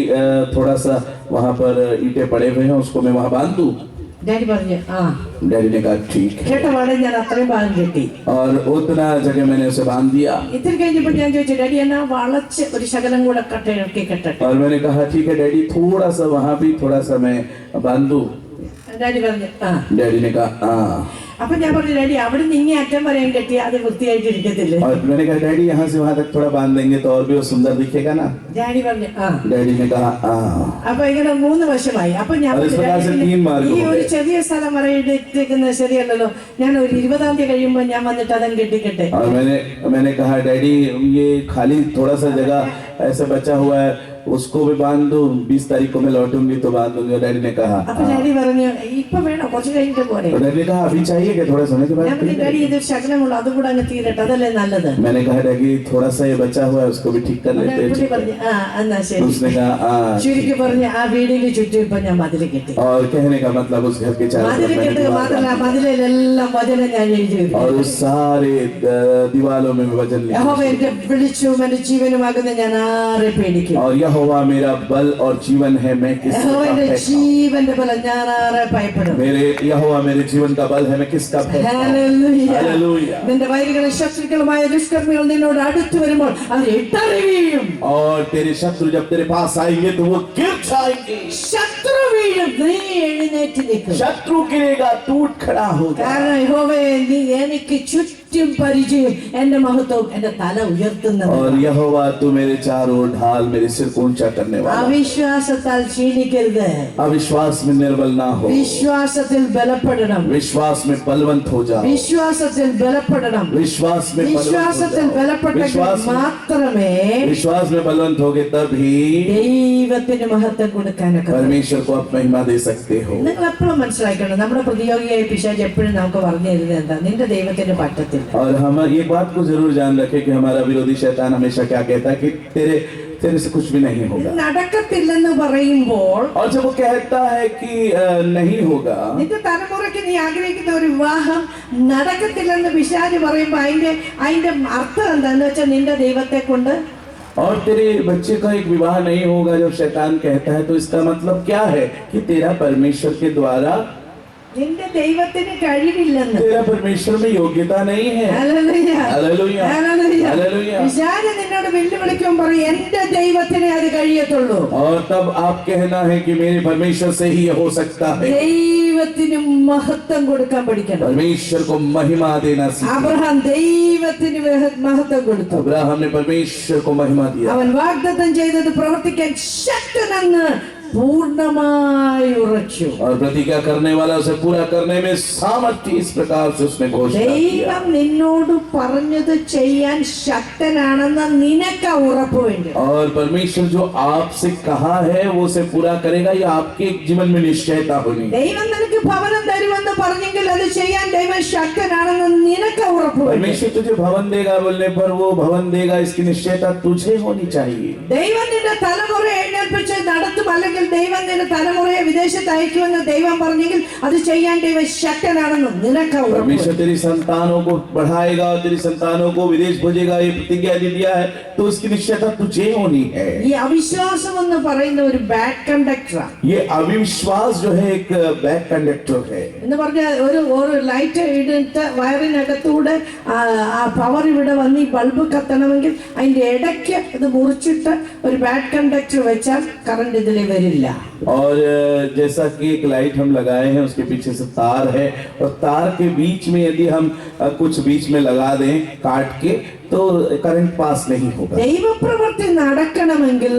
थोड़ा सा वहाँ पर ईंटें पड़े हुए हैं, उसको मैं वहाँ बांध दूं. ഡാഡി പറഞ്ഞു ആ. डैडी ने कहा ठीक है. കേട്ട പാടെ ഞാൻ അത്രയും ഭാഗം കെട്ടി. और उतना जगह मैंने उसे बांध दिया. ഇത്തിരി കഴിഞ്ഞപ്പോൾ ഞാൻ ചോദിച്ചു, ഡാഡി എന്നാ വളച്ച് ഒരു ശകലം കൂടെ കട്ടയിറക്കി കെട്ടട്ടെ. और मैंने कहा ठीक है डैडी, थोड़ा सा वहाँ भी थोड़ा सा मैं बांध दूं. ഡാഡി പറഞ്ഞു ആ. डैडी ने कहा हाँ. അപ്പൊ ഞാൻ പറഞ്ഞു, ഡാഡി അവിടെ നിന്ന് ഇങ്ങനെ അറ്റം പറയാൻ കെട്ടി അത് വൃത്തിയായിട്ട് ഇരിക്കത്തില്ലേ? और मैंने कहा डैडी यहाँ से वहाँ तक थोड़ा बांध देंगे तो और भी वो सुंदर दिखेगा ना. ഡാഡി പറഞ്ഞു ആ. डैडी ने कहा हाँ. അപ്പൊ ഇങ്ങനെ 3 വർഷമായി. അപ്പൊ ഞാൻ और इस प्रकार से 3 मार्ग ഈ हो ഒരു गए. ചെറിയ സ്ഥലം പറയിട്ടിരിക്കുന്നത് ശരിയല്ലല്ലോ, ഞാൻ ഒരു 20-ാം തീയതി കഴിയുമ്പോൾ ഞാൻ വന്നിട്ട് അതങ്ങ് കെട്ടിക്കെട്ടെ. और मैंने कहा डैडी ये खाली थोड़ा सा जगह ऐसे बचा हुआ है, उसको भी बांध दो, 20 तारीख को मैं लौटूंगी तो बांध दूंगी. डैडी ने कहा അപ്പൊ ഡാഡി പറഞ്ഞു ഇപ്പൊ വേണോ, കുറച്ച് കഴിഞ്ഞിട്ട് പോരെ? तो डैडी ने कहा अभी चाहिए क्या, थोड़ा समय के ഞാൻ बाद പറഞ്ഞു, ഡാഡി ഇതൊരു ശകലമുള്ളൂ, അതും കൂടെ അങ്ങ് തീരട്ടെ, അതല്ലേ നല്ലത്. मैंने कहा डैडी थोड़ा सा ये बचा हुआ है उसको भी ठीक कर लेते പുള്ളി हैं. പറഞ്ഞു ആ എന്നാ ശരി. उसने कहा हाँ. ചുരുക്കി പറഞ്ഞ് ആ വീടിന് ചുറ്റും ഇപ്പൊ ഞാൻ മതിൽ കെട്ടി. और कहने का मतलब उस घर के चारों മതിൽ तरफ मैंने കെട്ടുക दीवार മാത്രമല്ല, बांधी. മതിലെല്ലാം വചനം ഞാൻ എഴുതി വെക്കും. और उस सारे दीवारों में वजन യഹോവ लिखा. എന്റെ വിളിച്ചും എന്റെ ജീവനുമാകുന്ന ഞാൻ ആരെ പേടിക്കും? और यहोवा मेरा बल और जीवन है, मैं किसका യഹോവ എന്റെ भय खाऊं? ജീവന്റെ ബലം, ഞാൻ ആരെ ഭയപ്പെടും? मेरे यहोवा मेरे जीवन का बल है, मैं किसका भय खाऊं? ഹല്ലേലൂയ. हालेलुया. നിന്റെ വൈരികളും ശത്രുക്കളുമായ ദുഷ്കർമ്മികൾ നിന്നോട് അടുത്ത് വരുമ്പോൾ അവർ ഇട്ടറിയും. और तेरे शत्रु जब तेरे पास आएंगे तो वो गिर जाएंगे. ശത്രു വീഴും, നീ എഴുന്നേറ്റ് നിൽക്കും. शत्रु गिरेगा, टूट खड़ा होगा. കാരണം യഹോവയെ നീ എനിക്ക് ചുറ്റും പരിചയം, എന്റെ മഹത്വം എന്റെ തല ഉയർത്തുന്നത്. और यहोवा तू मेरे चारों ओर ढाल, मेरे सिर को ऊंचा करने वाला. അവിശ്വാസത്താൽ ക്ഷീണിക്കരുത്, अविश्वास में निर्बल ना हो, വിശ്വാസത്തിൽ ബലപ്പെടണം. विश्वास में बलवंत हो जाओ. വിശ്വാസത്തിൽ ബലപ്പെടണം. विश्वास में വിശ്വാസത്തിൽ बलवंत हो जाओ. ബലപ്പെട്ടെങ്കിൽ മാത്രമേ विश्वास में बलवंत होगे तभी ദൈവത്തിന് മഹത്വം കൊടുക്കാനൊക്കെ. परमेश्वर को आप महिमा दे सकते हो. നിങ്ങൾ എപ്പോഴും മനസ്സിലാക്കണം, നമ്മുടെ പ്രതിയോഗിയായ പിശാച് എപ്പോഴും നമുക്ക് പറഞ്ഞു തരുന്നത് എന്താ, നിന്റെ ദൈവത്തിന് പറ്റത്തില്ല. और हम ये बात को जरूर जान रखें कि हमारा विरोधी शैतान हमेशा क्या कहता है कि तेरे से कुछ भी नहीं होगा. നടക്കത്തില്ലെന്ന് പറയുമ്പോൾ और जब वो कहता है कि नहीं होगा, നിന്റെ തലമുറയ്ക്ക് നീ ആഗ്രഹിക്കുന്ന ഒരു വിവാഹം നടക്കത്തില്ലെന്ന് പിശാച് പറയുമ്പോൾ അതിന്റെ അർത്ഥം എന്താന്ന് വെച്ചാൽ നിന്റെ ദൈവത്തെ കൊണ്ട് और तेरे बच्चे का एक विवाह नहीं होगा जब शैतान कहता है, तो इसका मतलब क्या है कि तेरा परमेश्वर के द्वारा, നിന്റെ ദൈവത്തിന് കഴിവില്ലെന്ന്. तेरा परमेश्वर में योग्यता नहीं है. ഹല്ലേലൂയ. हालेलुया. ഹല്ലേലൂയ. हालेलुया. പിശാച് നിന്നോട് വെല്ലുവിളിക്കുമ്പോൾ പറയും എന്റെ ദൈവത്തിനെ അത് കഴിയത്തുള്ളൂ. और तब आप कहना है कि मेरे परमेश्वर से ही ये हो सकता है. ദൈവത്തിന് മഹത്വം കൊടുക്കാൻ പഠിക്കണം. परमेश्वर को महिमा देना सीखो. അബ്രഹാം ദൈവത്തിന് മഹത്വം കൊടുത്തു. अब्राहम ने परमेश्वर को महिमा दिया. അവൻ വാഗ്ദത്തം ചെയ്തത് പ്രവർത്തിക്കാൻ ശക്തനെന്ന് പൂർണ്ണമായി ഉറച്ചു. और प्रतिज्ञा करने वाला उसे पूरा करने में सामर्थ्य, इस प्रकार से उसने घोषणा किया. ദൈവം നിന്നോട് പറഞ്ഞത് ചെയ്യാൻ ശക്തനാണെന്ന് നിനക്ക് ഉറപ്പ് വേണ്ടി. और परमेश्वर जो आपसे कहा है वो उसे पूरा करेगा, ये आपके जीवन में निश्चयता होनी. ദൈവം നിനക്ക് ഭവനം തരുമെന്ന് പറഞ്ഞെങ്കിൽ അത് ചെയ്യാൻ ദൈവം ശക്തനാണെന്ന് നിനക്ക് ഉറപ്പ് വേണ്ടി. परमेश्वर तुझे भवन देगा बोलने पर वो भवन देगा, इसकी निश्चयता तुझे होनी चाहिए. ദൈവം നിന്റെ തലമുറയെ എഴുന്നേൽപ്പിച്ച് നടത്തും, അല്ലെങ്കിൽ ദൈവം നിന്റെ തലമുറയെ വിദേശത്ത് അയക്കുമെന്ന് ദൈവം പറഞ്ഞെങ്കിൽ അത് ചെയ്യാൻ ദൈവം ശക്തനാണെന്ന് നിനക്ക് ഉറപ്പ്. परमेश्वर तेरी संतानों को बढ़ाएगा और तेरी संतानों को विदेश भेजेगा, ये प्रतिज्ञा दे दिया है, तो उसकी निश्चयता तुझे होनी है. ഈ അവിശ്വാസം എന്ന് പറയുന്ന ഒരു ബാഡ് കണ്ടക്ടറാണ്. ये अविश्वास जो है एक बैक कंडक्टर है. എന്ന് പറഞ്ഞാൽ ഒരു ലൈറ്റ് ഇടിട്ട് വയറിനകത്തൂടെ ആ പവർ ഇവിടെ വന്ന് ഈ ബൾബ് കത്തണമെങ്കിൽ അതിന്റെ ഇടയ്ക്ക് ഇത് മുറിച്ചിട്ട് ഒരു ബാഡ് കണ്ടക്ടർ വെച്ചാൽ കറണ്ട് ഇതിൽ വരില്ല. और जैसा कि एक लाइट हम लगाए हैं, उसके पीछे से तार है, और तार के बीच में यदि हम कुछ बीच में लगा दें काट के, तो करंट पास नहीं होगा. ദൈവപ്രവൃത്തി നടക്കണമെങ്കിൽ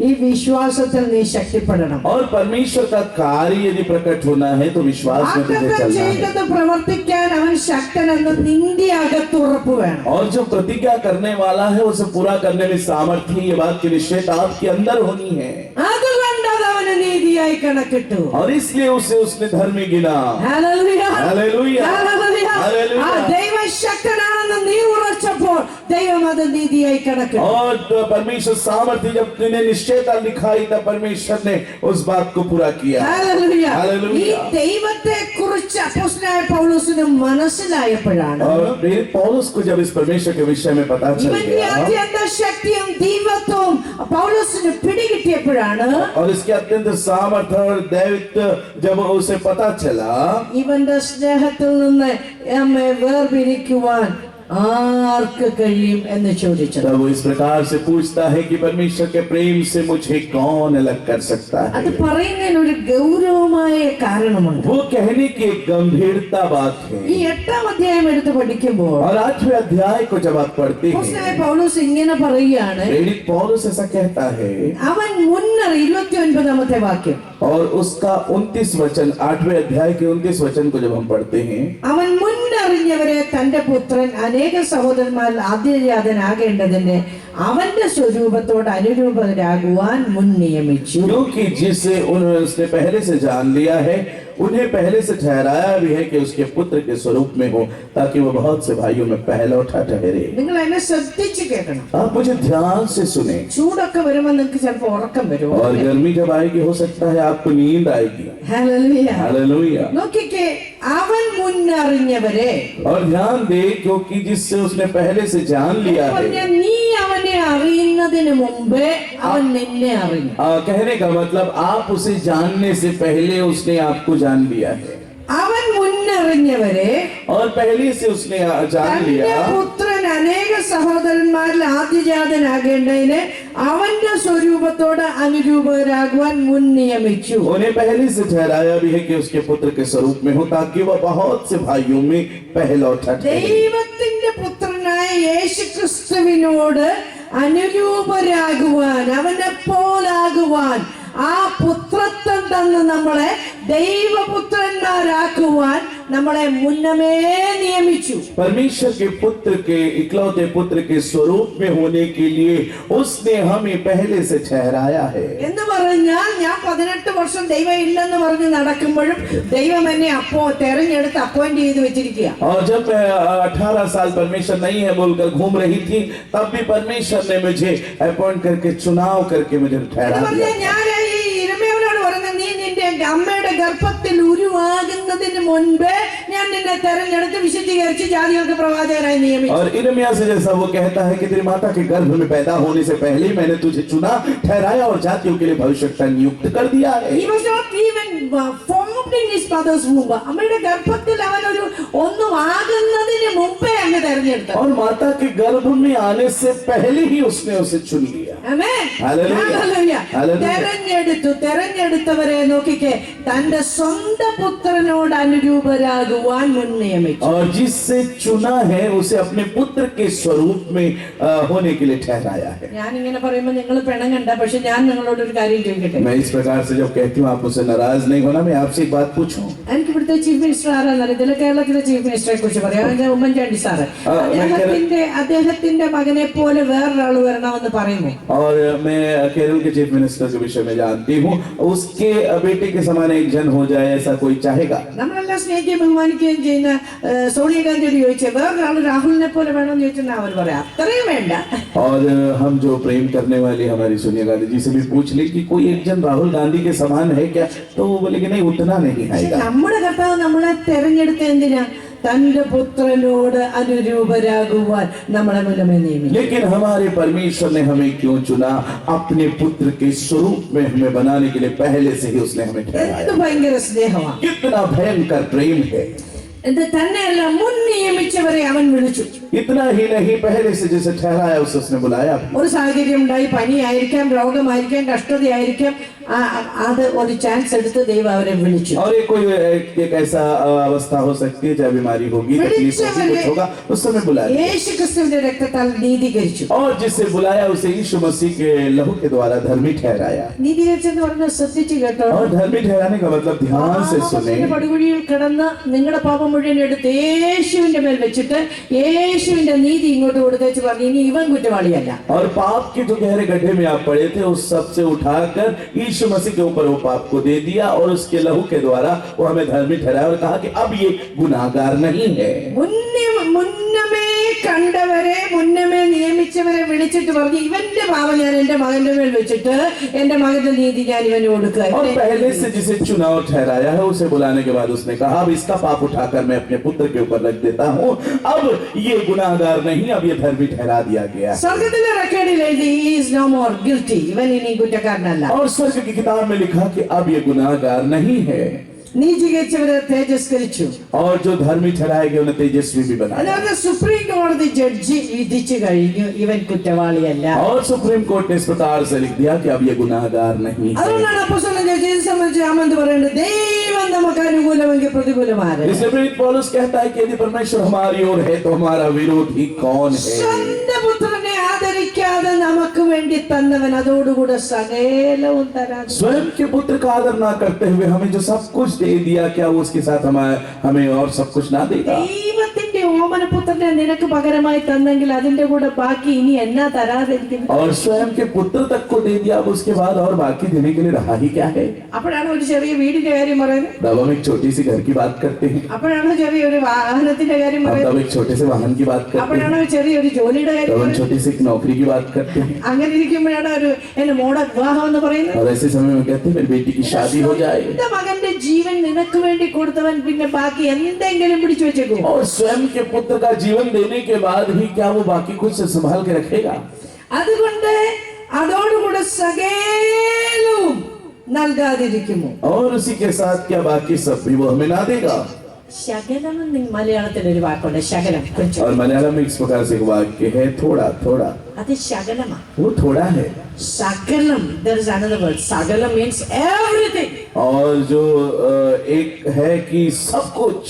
ഈ വിശ്വാസത്തിൽ നീ ശക്തിപ്പെടണം. और परमेश्वर का कार्य यदि प्रकट होना है तो विश्वास में तुझे വാഗ്ദത്തം चलना है. ചെയ്തത് പ്രവർത്തിക്കാൻ അവൻ ശക്തനെന്ന് നിന്റെ അകത്ത് ഉറപ്പ് വേണം. और जो प्रतिज्ञा करने वाला है उसे पूरा करने में सामर्थ्य, ये बात की निश्चयता आपके अंदर होनी है. അതുകൊണ്ട് അത് അവന് നീതിയായി കണക്കിട്ടു. और इसलिए उसने धर्मी गिना. ഹല്ലേലൂയ. हालेलुया. ഹല്ലേലൂയ. हालेलुया. ആ ദൈവം ശക്തനാണെന്ന് നീ ഉറച്ചപ്പോൾ ദൈവം അത് നീതിയായി കണക്കിടും. और परमेश्वर सामर्थ्य जब तूने निश्चयता लिखाई तब परमेश्वर ने उस बात को पूरा किया. ഹല്ലേലൂയ. ഈ Hallelujah. ദൈവത്തെ കുറിച്ച് അപ്പോസ്തലനായ പൗലോസിന് മനസ്സിലായപ്പോഴാണ് और प्रेरित पौलुस को जब इस परमेश्वर के विषय में पता चल ഇവന്റെ गया അത്യന്ത ശക്തിയും ദൈവത്വവും പൗലോസിന് പിടികിട്ടിയപ്പോഴാണ് और इसके अत्यंत सामर्थ्य और दैवित्व जब उसे पता चला, ഇവന്റെ സ്നേഹത്തിൽ നിന്ന് നമ്മെ വേർപിരിക്കുവാൻ ആർക്ക് കഴിയും എന്ന് ചോദിച്ചത്. तब वो इस प्रकार से पूछता है कि परमेश्वर के प्रेम से मुझे कौन अलग कर सकता അത് है. പറയുന്നതിന് ഒരു ഗൗരവമായ കാരണമുണ്ട്. वो कहने की एक गंभीरता बात ഈ है. 8ാം അധ്യായം എടുത്ത് പഠിക്കുമ്പോൾ और 8वें अध्याय को जब आप पढ़ते അപ്പോസ്തലനായ हैं, പൗലോസ് ഇങ്ങനെ പറയുകയാണ്. प्रेरित पौलुस ऐसा कहता है അവൻ മുന്നറി 29ാമത്തെ വാക്യം और उसका 29 वचन 8वें अध्याय के 29 वचन को जब हम पढ़ते हैं, അവൻ മുന്നറിഞ്ഞവരെ തന്റെ പുത്രൻ അനേക സഹോദരന്മാരിൽ ആദ്യജാതനാകേണ്ടതിന് അവന്റെ സ്വരൂപത്തോട് അനുരൂപരാകുവാൻ മുൻ നിയമിച്ചു. क्योंकि जिसे उसने पहले से जान लिया है उन्हें पहले से ठहराया भी है कि उसके पुत्र के स्वरूप में हो, ताकि वो बहुत से भाइयों में पहलौठा ठहरे. നിങ്ങൾ എന്നെ ശ്രദ്ധിച്ച് കേൾക്കണം. आप मुझे ध्यान से सुने. ചൂടൊക്കെ വരുമ്പോൾ നിങ്ങൾക്ക് ചിലപ്പോൾ ഉറക്കം വരും. और गर्मी जब आएगी हो सकता है आपको नींद आएगी. ഹല്ലേലൂയ. हालेलुया. നോക്കിക്കേ, അവൻ മുന്നറിഞ്ഞവരെ और ध्यान दे, क्योंकि जिससे उसने पहले से जान लिया പറഞ്ഞ है. നീ അവനെ അറിയുന്നതിന് മുമ്പേ അവൻ നിന്നെ അറിഞ്ഞു. कहने का मतलब आप उसे जानने से पहले उसने आपको जान लिया है. അവൻ മുന്നറിഞ്ഞവരെ और पहले से उसने जान തന്റെ लिया പുത്രൻ അനേക സഹോദരന്മാരിൽ ആദ്യജാതനാകേണ്ടതിന് അവന്റെ സ്വരൂപത്തോട് അനുരൂപരാകുവാൻ മുൻ നിയമിച്ചു. उन्हें पहले से ठहराया भी है कि उसके पुत्र के स्वरूप में हो, ताकि वह बहुत से भाइयों में पहलौठा ठहरे. ദൈവത്തിന്റെ പുത്രനായ യേശുക്രിസ്തുവിനോട് അനുരൂപരാകുവാൻ, അവനെ പോലാകുവാൻ, ആ പുത്രത്വം തന്ന് നമ്മളെ ദൈവപുത്രന്മാരാക്കുവാൻ നമ്മളെ മുന്നമേ നിയമിച്ചു. परमेश्वर के पुत्र के इकलौते पुत्र के स्वरूप में होने के लिए उसने हमें पहले से ठहराया है. എന്ന് പറഞ്ഞാൽ ഞാൻ 18 വർഷം ദൈവം ഇല്ലെന്ന് പറഞ്ഞ് നടക്കുമ്പോഴും ദൈവം എന്നെ തെരഞ്ഞെടുത്ത് അപ്പോയിന്റ് ചെയ്ത് വെച്ചിരിക്കുക. और जब मैं 18 साल परमेश्वर नहीं है बोलकर घूम रही थी, तब भी परमेश्वर ने मुझे अपॉइंट करके चुनाव करके मुझे ठहरा दिया. ഞാൻ ഈ ഇരമ്യാവിനോട് പറഞ്ഞ നീ നിന്റെ അമ്മയുടെ ഗർഭത്തിൽ ഉരുവാകുന്നതിന് മുൻപേ ഞാൻ നിന്നെ തെരഞ്ഞെടുത്ത് വിശുദ്ധീകരിച്ച് ജാതികൾക്ക് പ്രവാചകരായി നിയമിച്ചു. और इरमिया से जैसा वो कहता है कि तेरी माता के गर्भ में पैदा होने से पहले ही मैंने तुझे चुना, ठहराया और जातियों के लिए भविष्यवक्ता नियुक्त कर दिया है. He was not even formed in his mother's womb. അമ്മയുടെ ഗർഭത്തിൽ അവൻ ഒന്നും ആകുന്നതിന് മുമ്പേ അങ്ങ് തെരഞ്ഞെടുത്തു. और माता के गर्भ में आने से पहले ही उसने उसे चुन लिया. Amen. Hallelujah. Hallelujah. Hallelujah. തെരഞ്ഞെടുത്തവരെ നോക്കിക്കേ, തന്റെ സ്വന്തം പുത്രനോട് അനുരൂപരാകുവാൻ മുൻ നിയമിച്ചു. और जिससे चुना है उसे अपने पुत्र के स्वरूप में होने के लिए ठहराया है. ഞാൻ ഇങ്ങനെ പറയുമ്പോൾ നിങ്ങൾ പിണങ്ങണ്ട, പക്ഷെ ഞാൻ നിങ്ങളോട് ഒരു കാര്യം ചോദിക്കട്ടെ. मैं इस प्रकार से जब कहती हूँ आप मुझसे नाराज नहीं होना, मैं आपसे एक बात पूछूं. എനിക്ക് ഇവിടുത്തെ ചീഫ് മിനിസ്റ്റർ ആരാന്നറിയത്തില്ല. കേരളത്തിലെ ചീഫ് മിനിസ്റ്ററെ കുറിച്ച് പറയാം. ഉമ്മൻചാണ്ടി സാറ് അദ്ദേഹത്തിന്റെ മകനെ പോലെ വേറൊരാൾ വരണമെന്ന് പറയുന്നു. और मैं केरल के चीफ मिनिस्टर के विषय में जानती हूँ, उसके बेटे के समान एक जन हो जाए, ऐसा कोई चाहेगा? നമ്മളെല്ലാം സ്നേഹിക്കുകയും ബഹുമാനിക്കുകയും ചെയ്യുന്ന സോണിയാഗാന്ധിയോട് ചോദിച്ചാൽ വേറൊരാൾ രാഹുലിനെ പോലെ വേണമെന്ന് ചോദിച്ചാൽ അവർ പറയാം അത്രയും വേണ്ട. और हम जो प्रेम करने वाली हमारी सोनिया गांधी जी से भी पूछ ले कि कोई एक जन राहुल गांधी के समान है क्या, तो वो बोले कि नहीं, उतना नहीं आएगा. നമ്മുടെ കർത്താവ് നമ്മളെ തെരഞ്ഞെടുത്ത എന്തിനാ? തന്റെ പുത്രനോട് അനുരൂപരാകുവാൻ നമ്മളെ മുന്നമേ നിയമിച്ചു. लेकिन हमारे परमेश्वर ने हमें क्यों चुना? अपने पुत्र के स्वरूप में हमें बनाने के लिए पहले से ही उसने हमें എന്ത് ठहराया. ഭയങ്കര സ്നേഹമാണ്. कितना भयंकर प्रेम है. ഇത് തന്നെയല്ല, മുൻ നിയമിച്ചവരെ അവൻ വിളിച്ചു. इतना ही नहीं, पहले से जैसे ठहराया उसे उसने बुलाया. ഒരു സാഹചര്യം ഉണ്ടായി, പനിയായിരിക്കാം, രോഗമായിരിക്കാം, കഷ്ടതയായിരിക്കാം, അത് ഒരു ചാൻസ് എടുത്ത് ദൈവം അവരെ വിളിച്ചു. और एक कोई एक ऐसा अवस्था हो सकती है जब बीमारी होगी, तकलीफ होगी, कुछ होगा, उस समय बुलाया. യേശു ക്രിസ്തുവിന്റെ രക്തത്താൽ നീതീകരിച്ചു. और जिसे बुलाया उसे यीशु मसीह के लहू के द्वारा धर्मी ठहराया. നീതീകരിച്ചെന്ന് പറഞ്ഞാൽ ശ്രദ്ധിച്ചു കേട്ടോ. और धर्मी ठहराने का मतलब ध्यान से सुने. പടുകുഴിയിൽ കിടന്ന് നിങ്ങളുടെ പാപം മുഴുവൻ എടുത്ത് യേശുവിന്റെ മേൽ വെച്ചിട്ട് യേശുവിന്റെ നീതി ഇങ്ങോട്ട് കൊടുത്തേച്ച് പറഞ്ഞു ഇനി ഇവൻ കുറ്റവാളിയല്ല. और पाप के जो गहरे गड्ढे में आप पड़े थे उस सब से उठाकर यीशु मसीह के ऊपर वो पाप को दे दिया और उसके लहू के द्वारा वो हमें धर्मी ठहराया और कहा कि अब ये गुनाहगार नहीं है. മുന്നമേ കണ്ടവരെ മുന്നമേ നിയമിച്ചവരെ വിളിച്ചിട്ട് പറഞ്ഞു ഇവന്റെ പാപം ഞാൻ എന്റെ മകന്റെ മേൽ വെച്ചിട്ട് എന്റെ മകന്റെ നീതി ഞാൻ ഇവന് കൊടുക്കുക. और पहले से जिसे चुनाव ठहराया है उसे बुलाने के बाद उसने कहा अब इसका पाप उठाकर मैं अपने पुत्र के ऊपर रख देता हूँ. अब ये गुनाहगार नहीं, अब ये धर्मी ठहरा दिया गया है. സ്വർഗത്തിലെ റെക്കോർഡിൽ എഴുതി he is no more guilty. ഇവൻ ഇനി കുറ്റക്കാരനല്ല. और स्वर्ग की किताब में लिखा कि अब ये गुनाहगार नहीं है നീതീകരിച്ചവരെ തേജസ്കരിച്ചു. और जो धर्मी ठहराए गए उन्हें तेजस्वी भी बनाया. അല്ലാതെ സുപ്രീം കോടതി ജഡ്ജി വിധിച്ചു കഴിഞ്ഞു ഇവൻ കുറ്റവാളിയല്ല. और सुप्रीम कोर्ट ने इस प्रकार से लिख दिया कि अब ये गुनाहगार नहीं है. അതുകൊണ്ടാണ് അപ്പോസ്തലൻ Jesus സംബന്ധിച്ച് ആമന്ത് പറയുന്നത് ദൈവം നമുക്ക് അനുകൂലമെങ്കിൽ പ്രതികൂലമാരെ. इसलिए प्रेरित पौलुस कहता है कि यदि परमेश्वर हमारी ओर है तो हमारा विरोधी कौन है. സ്വന്തം പുത്രനെ ആദരിക്കാതെ നമുക്ക് വേണ്ടി തന്നവൻ അതോടുകൂടെ സകലവും തരാൻ. स्वयं के पुत्र का आदर ना करते हुए हमें जो सब कुछ दे दिया, क्या वो उसके साथ हमें और सब कुछ ना देगा. ദൈവത്തിന്റെ ഓമനപുത്രനെ നിനക്ക് പകരമായി തന്നെങ്കിൽ അതിന്റെ കൂടെ ബാക്കി ഇനി എന്നാ തരാതിരിക്കും. और स्वयं के पुत्र तक को दे दिया, अब उसके बाद और बाकी देने के लिए रहा ही क्या है. അപ്പോഴാണ് ഒരു ചെറിയ വീടിന്റെ കാര്യം പറയുന്നത്. तब हम एक छोटी सी घर की बात करते हैं. അപ്പോഴാണ് ചെറിയൊരു വാഹനത്തിന്റെ കാര്യം हम പറയുന്നത്. तब एक छोटे से वाहन की बात करते हैं. അപ്പോഴാണ് ചെറിയൊരു ജോലിയുടെ കാര്യം तब हम പറയുന്നത്. छोटी सी एक नौकरी की बात करते हैं. അങ്ങനെ ഇരിക്കുമ്പോഴാണ് ഒരു എന്റെ മോടെ വിവാഹം എന്ന് പറയുന്നത്. और ऐसे समय में कहते हैं मेरी बेटी की शादी हो जाए. എന്റെ മകന്റെ ജീവൻ നിനക്ക് വേണ്ടി കൊടുത്തവൻ പിന്നെ ബാക്കി എന്തെങ്കിലും പിടിച്ചു വെച്ചേക്കും. और स्वयं के पुत्र का जीवन देने के बाद भी क्या वो बाकी कुछ संभाल के रखेगा. അതുകൊണ്ട് അതോടുകൂടെ സകലവും നൽകാതിരിക്കുമോ. और उसी के साथ क्या बाकी सब भी वो हमें ना देगा. ശകലം എന്ന് മലയാളത്തിൽ ഒരു വാക്കുണ്ട് ശകലം. और मलयालम में इस प्रकार से एक वाक्य है थोड़ा थोड़ा. അത് ശകലമാണ്. वो थोड़ा है. സകലം there is another word. സകലം means everything. और जो एक है कि सब कुछ.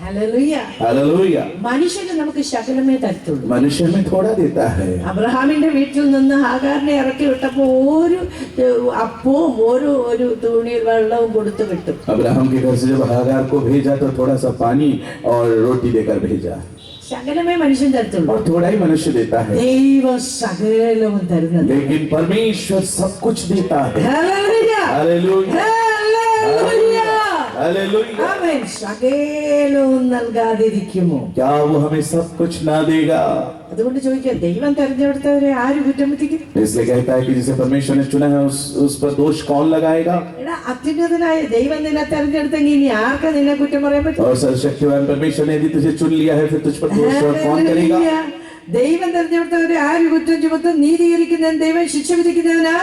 ഹല്ലേലൂയ. हालेलुया. മനുഷ്യന് നമുക്ക് ശകലമേ തരത്തുള്ളൂ. मनुष्य में थोड़ा देता है. അബ്രഹാമിന്റെ വീട്ടിൽ നിന്ന് ഹാഗാറിനെ ഇറക്കി വിട്ടപ്പോ ഒരു അപ്പവും ഒരു തുണിയിൽ വെള്ളവും കൊടുത്തു വിട്ടു. अब्राहम के घर से जब हागार को भेजा तो थोड़ा सा पानी और रोटी देकर भेजा. ശകലമേ മനുഷ്യൻ തരത്തുള്ളൂ. और थोड़ा ही मनुष्य देता है. ദൈവം സകലവും തരുന്നത്. लेकिन परमेश्वर सब कुछ देता है. ഹല്ലേലൂയ. हालेलुया. ഹല്ലേലൂയ. हालेलुया. അവൻ സകലവും നൽകാതിരിക്കുമോ. क्या वो हमें सब कुछ ना देगा. അതുകൊണ്ട് ചോദിക്കുക ദൈവം തെരഞ്ഞെടുത്തവരെ ആര് കുറ്റം വിധിക്കും. इसलिए कहता है कि जिसे परमेश्वर ने चुना है उस पर दोष कौन लगाएगा. എടാ അത്യുന്നതനായ ദൈവം നിന്നെ തെരഞ്ഞെടുത്തെങ്കിൽ ഇനി ആർക്കാ നിന്നെ കുറ്റം പറയാൻ പറ്റും. और सर्वशक्तिमान परमेश्वर ने यदि तुझे चुन लिया है फिर तुझ पर दोष कौन करेगा. ദൈവം തെരഞ്ഞെടുത്തവരെ ആര് കുറ്റം ചുമത്തും. നീതീകരിക്കുന്നവൻ ദൈവം, ശിക്ഷ വിധിക്കുന്നവനാ.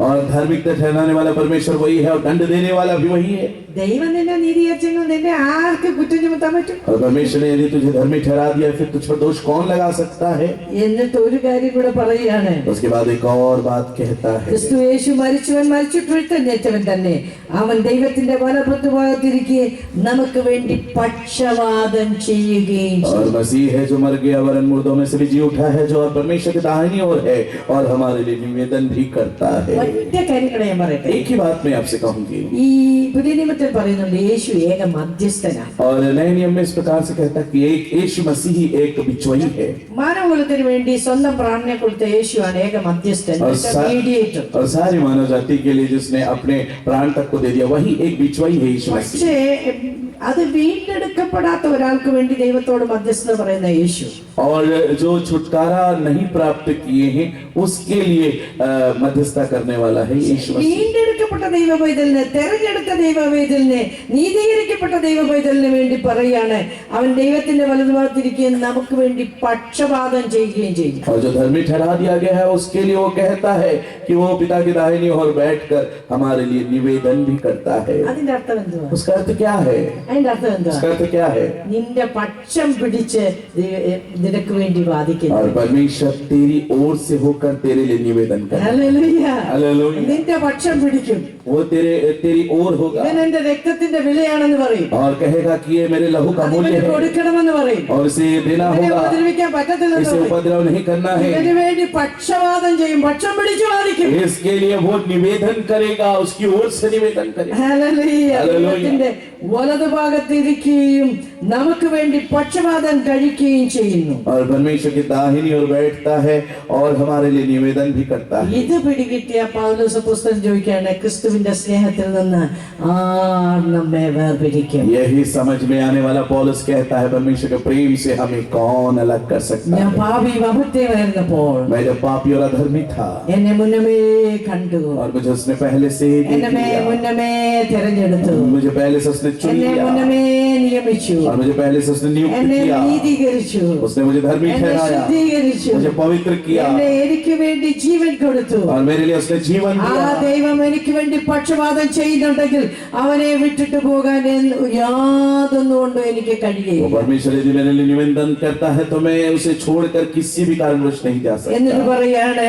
और धार्मिकता ठहराने वाला परमेश्वर वही है और दंड देने वाला भी वही है. ദൈവം നിന്നെ നീതീകരിച്ചെങ്കിൽ നിന്നെ ആർക്ക് കുറ്റം ചുമത്താൻ പറ്റും. और परमेश्वर ने यदि तुझे धर्मी ठहरा दिया फिर तुझ पर दोष कौन लगा सकता है. എന്നിട്ട് ഒരു കാര്യം കൂടെ പറയുകയാണ്. उसके बाद एक और बात कहता है. ക്രിസ്തു യേശു മരിച്ചവൻ മരിച്ചിട്ടുയർത്തെഴുന്നേറ്റവൻ തന്നെ അവൻ ദൈവത്തിന്റെ വലതുഭാഗത്തിരിക്കെ നമുക്ക് വേണ്ടി പക്ഷവാദം ചെയ്യുകയും और मसीह है जो मर गया वरन मुर्दों में से भी जी उठा है, जो और परमेश्वर की दाहिनी ओर है और हमारे लिए निवेदन भी करता है. ഒറ്റ കാര്യങ്ങളെ ഞാൻ പറയട്ടെ. एक ही बात मैं आपसे कहूंगी. ഈ പുതിയ നിയമത്തിൽ പറയുന്നുണ്ട് യേശു ഏക മധ്യസ്ഥനാണ്. और नए नियम में इस प्रकार से कहता है कि एक यीशु मसीह एक बिचौली है. മാനവകുലത്തിന് വേണ്ടി സ്വന്തം പ്രാണനെ കൊടുത്ത യേശുവാണ് ഏക മധ്യസ്ഥൻ, മീഡിയേറ്റർ. और सारी मानव जाति के लिए जिसने अपने प्राण तक को दे दिया वही एक बिचौली है यीशु मसीह. പക്ഷേ അത് വീണ്ടെടുക്കപ്പെടാത്ത ഒരാൾക്ക് വേണ്ടി ദൈവത്തോട് മധ്യസ്ഥത പറയുന്ന യേശു. और जो छुटकारा नहीं प्राप्त किए हैं उसके लिए मध्यस्थता करने वाला है यीशु मसीह. വീണ്ടെടുക്കപ്പെട്ട ദൈവ പൈതലിന്, തെരഞ്ഞെടുത്ത ദൈവ പൈതലിന്, നീതീകരിക്കപ്പെട്ട ദൈവ പൈതലിന് വേണ്ടി പറയാണ് അവൻ ദൈവത്തിന്റെ വലതുഭാഗത്തിരിക്കുകയും നമുക്ക് വേണ്ടി പക്ഷപാതം ചെയ്യുകയും ചെയ്യും. और जो धर्मी ठहरा दिया गया है उसके लिए वो कहता है कि वो पिता की दाहिनी ओर बैठकर हमारे लिए निवेदन भी करता है. അതിന്റെ അർത്ഥം എന്തുവാ? उसका अर्थ क्या है. അതിന്റെ അർത്ഥം എന്തുവാ? उसका अर्थ क्या है. നിന്റെ പക്ഷം പിടിച്ച് നിനക്ക് വേണ്ടി വാദിക്കുന്നു. और परमेश्वर तेरी ओर से होकर तेरे लिए निवेदन करे. ഹല്ലേലൂയ. हालेलुया. നിന്റെ പക്ഷം പിടിക്കും. वो तेरी ओर होगा ഇവൻ എന്റെ രക്തത്തിന്റെ വിലയാണെന്ന് പറയും. और कहेगा कि ये मेरे लहू का मूल्य അതിന് है കൊടുക്കണമെന്ന് പറയും. और इसे देना ഇവനെ होगा, ഉപദ്രവിക്കാൻ പറ്റത്തില്ലെന്ന് इसे പറയും. उपद्रव नहीं करना है. ഇവന് വേണ്ടി പക്ഷവാദം ചെയ്യും, പക്ഷം പിടിച്ചു വാദിക്കും. इसके लिए वो निवेदन करेगा, उसकी ओर से निवेदन करेगा. ഹല്ലേലൂയ. ഹല്ലേലൂയ. ദൈവത്തിന്റെ വലതുഭാഗത്ത് ഇരിക്കുകയും നമുക്ക് വേണ്ടി പക്ഷപാതം കഴിക്കുകയും ചെയ്യുന്നു. और परमेश्वर की दाहिनी ओर बैठता है और हमारे लिए निवेदन भी करता है. ഇത് പിടികിട്ടിയ പൗലോസ് പുസ്തകം ചോദിക്കുകയാണ്, ക്രിസ്തുവിന്റെ സ്നേഹത്തിൽ നിന്ന് ആർ നമ്മെ വേർപിരിക്കും? यही समझ में आने वाला पौलुस कहता है, परमेश्वर के प्रेम से हमें कौन अलग कर सकता ഞാൻ है? പാപി അഭത്യമായിരുന്നപ്പോൾ मैं जब पापी और अधर्मी था എന്നെ മുന്നമേ കണ്ടു, और मुझे उसने पहले से ही देख എന്നെ लिया, മുന്നമേ തിരഞ്ഞെടുത്തു, मुझे पहले से उसने चुन എന്നെ लिया മുന്നമേ നിയമിച്ചു, और मुझे पहले से उसने नियुक्त എന്നെ किया. നീതീകരിച്ചു, उसने मुझे धर्मी എന്നെ ठहराया, ശുദ്ധീകരിച്ചു, मुझे पवित्र किया എന്നെ എനിക്ക് വേണ്ടി ജീവൻ കൊടുത്തു. और मेरे लिए उसने जीवन ആ दिया. ദൈവം എനിക്ക് വേണ്ടി പക്ഷപാതം ചെയ്യുന്നുണ്ടെങ്കിൽ അവനെ വിട്ടിട്ട് പോകാൻ യാതൊന്നുകൊണ്ടും എനിക്ക് वो കഴിയുകയില്ല. परमेश्वर यदि मेरे लिए निवेदन करता है तो मैं उसे छोड़कर किसी भी कारणवश नहीं जा എന്നിട്ട് सकता. പറയാണ്,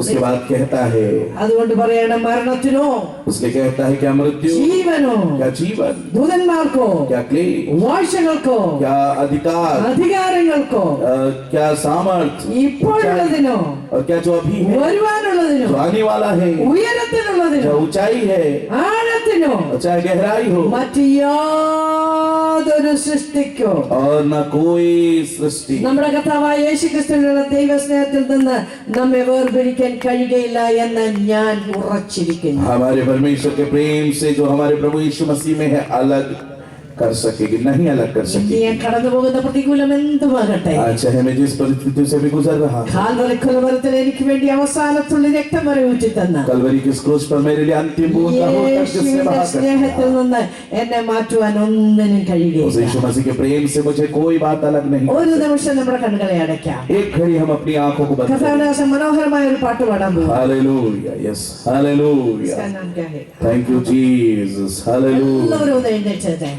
उसके बाद कहता है, അതുകൊണ്ട് പറയാണ്, മരണത്തിനോ उसके कहता है क्या मृत्यु, ജീവനോ क्या जीवन, ദൂതന്മാർക്കോ क्या क्लेश, വാഴ്ചകൾക്കോ क्या अधिकार, അധികാരങ്ങൾക്കോ क्या सामर्थ्य ഇപ്പോഴുള്ളതിനോ और क्या जो अभी है, വരുവാനുള്ളതിനോ जो आने वाला है, ഉയരത്തിനുള്ളതിനോ चाहे ऊंचाई है ആഴത്തിനോ और चाहे गहराई हो മറ്റ് യാതൊരു സൃഷ്ടിക്കോ और न कोई सृष्टि നമ്മുടെ കർത്താവായ യേശുക്രിസ്തുവിനുള്ള ദൈവസ്നേഹത്തിൽ നിന്ന് നമ്മെ വേർപിരിക്കാൻ കഴിയുകയില്ല എന്ന് ഞാൻ ഉറച്ചിരിക്കുന്നു. हमारे परमेश्वर के प्रेम से जो हमारे प्रभु यीशु मसीह में है अलग कर सकेगी, नहीं अलग कर ഇന്ന് सकेगी. ഞാൻ കടന്നു പോകുന്ന പ്രതികൂലം എന്തുമാകട്ടെ, चाहे मैं जिस परिस्थिति से भी गुजर रहा हूं, കാൽവരി കുലമരത്തിൽ എനിക്ക് വേണ്ടി അവസാനത്തുള്ളി രക്തം വരെ ഊറ്റി തന്ന कलवरी के क्रूस पर मेरे लिए अंतिम बूंद का होता जिससे യേശുവിന്റെ बहा സ്നേഹത്തിൽ करता. നിന്ന് എന്നെ മാറ്റുവാൻ ഒന്നിനും उस കഴിയുകയില്ല. यीशु मसीह के प्रेम से मुझे कोई बात अलग नहीं. ഒരു നിമിഷം നമ്മുടെ കണ്ണുകളെ അടയ്ക്കാം. एक घड़ी हम अपनी आंखों को बंद करें. കർത്താവിന്റെ മനോഹരമായ ഒരു പാട്ട് പാടാൻ പോകും. Hallelujah, yes hallelujah, thank you Jesus, hallelujah, എല്ലാവരും ഒന്ന് എഴുന്നേറ്റേ.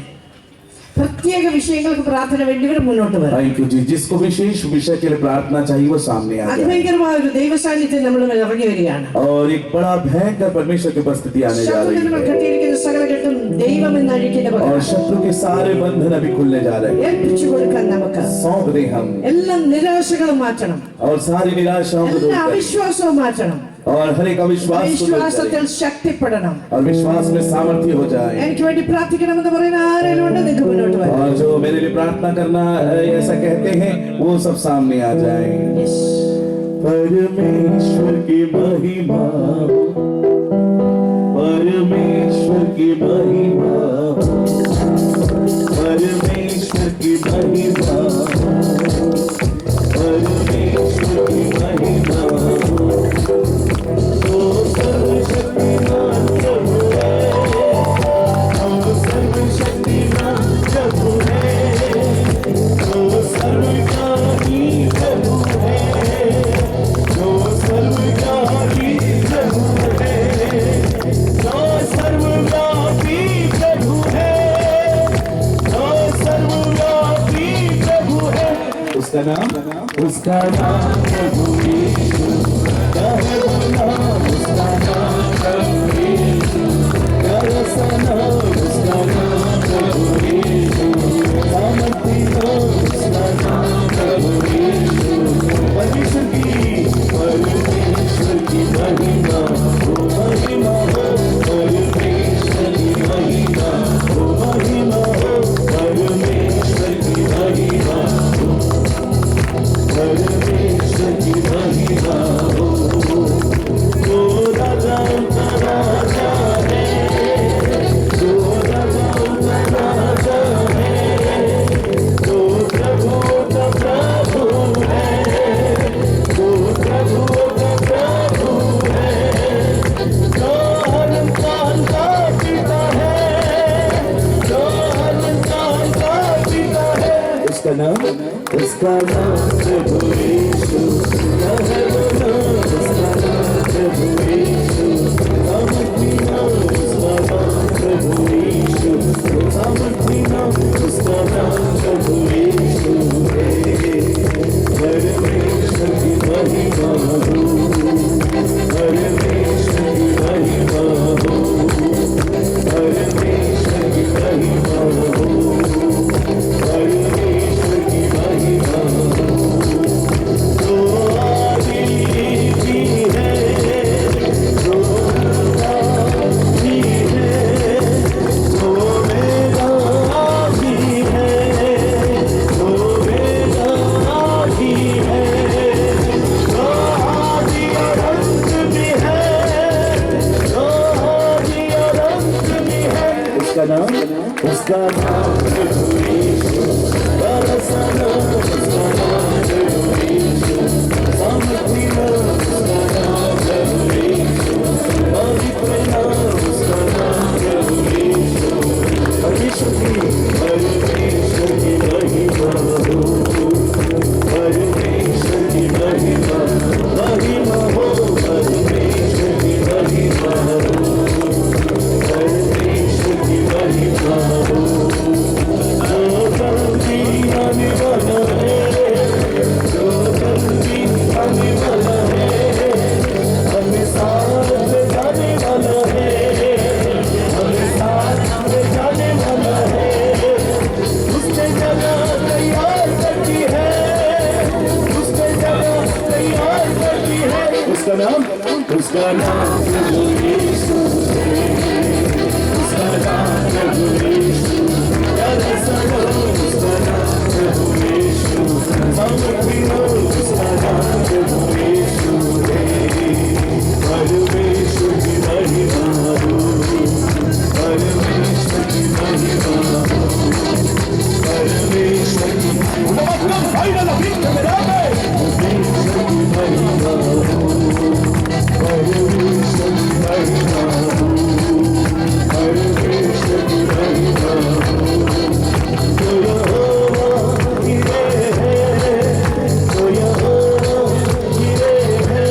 പ്രത്യേക വിഷയങ്ങൾക്ക് പ്രാർത്ഥന വേണ്ടിവർ മുന്നോട്ട് വരും. थैंक यू जी. जिसको विशेष विषय के लिए प्रार्थना चाहिए वो सामने आ जाए. അതിഭയങ്കരമായ ഒരു ദൈവ സാന്നിധ്യം നമ്മൾ ഇറങ്ങി വരികയാണ്. और एक बड़ा भयंकर परमेश्वर की उपस्थिति आने जा रही ശത്രുക്കൾ है കെട്ടിയിരിക്കുന്ന സകല കെട്ടും ദൈവം എന്ന് അഴിക്കുന്ന और പകരം शत्रु के सारे बंधन अभी खुलने जा रहे हैं. ഏൽപ്പിച്ചു കൊടുക്കാൻ നമുക്ക് सौंप दें हम എല്ലാ നിരാശകളും മാറ്റണം, और सारी निराशाओं को दूर എല്ലാ करें അവിശ്വാസവും മാറ്റണം, और हर एक अविश्वास को दूर വിശ്വാസത്തിൽ करें ശക്തിപ്പെടണം. और विश्वास में सामर्थ्य हो जाए. എനിക്ക് വേണ്ടി പ്രാർത്ഥിക്കണമെന്ന് പറയുന്ന ആരെങ്കിലും ഉണ്ട്, നിങ്ങൾക്ക് മുന്നോട്ട് വരാം. और जो मेरे लिए प्रार्थना करना ऐसा कहते हैं वो सब सामने आ जाए. Yes. परमेश्वर की महिमा हो, परमेश्वर की महिमा हो, परमेश्वर की महिमा हो, परमेश्वर की महिमा हो. तो सर्वशक्तिमान प्रभु है, हम सर्वशक्तिमान प्रभु है, तो सर्वज्ञानी प्रभु है, जो सर्वव्यापी प्रभु है, जो सर्वव्यापी प्रभु है, जो सर्वव्यापी प्रभु है. उसका नाम प्रभु यीशु. क्या है वो नाम? उसका नाम प्रभु यीशु. क्या ऐसा नाम? उसका नाम प्रभु यीशु. सामर्थी नाम उसका नाम प्रभु यीशु. परमेश्वर की महिमा हो, महिमा हो, परमेश्वर की महिमा हो, महिमा हो, परमेश्वर की महिमा हो, परमेश्वर की महिमा हो. जो राजाओं का राजा है, जो राजाओं का राजा है, जो प्रभुओं का प्रभु है, जो प्रभुओं का प्रभु है, जो हर इंसान का पिता है, जो हर इंसान का पिता है. उसका नाम प्रभु यीशु. क्या है वो नाम? उसका नाम प्रभु यीशु. सामर्थी नाम उसका नाम प्रभु यीशु. सामर्थी नाम उसका नाम प्रभु यीशु है. परमेश्वर की महिमा हो, परमेश्वर की महिमा हो, परमेश्वर की महिमा हो, परमेश्वर की महिमा हो. जो आदि भी है, जो भी है, जो मेरा उसका नाम प्रभु यीशु है, उसका नाम प्रभु यीशु, प्यारा सा नाम उसका नाम प्रभु यीशु, सामर्थी नाम उसका नाम प्रभु यीशु है। परमेश्वर की महिमा हो, परमेश्वर की महिमा हो, परमेश्वर की फाइनल अभी मेरा परमेश्वर की महिमा हो, परमेश्वर की महिमा हो, परमेश्वर की महिमा हो। तो यहोवा गिरे है, तो यहोवा गिरे है,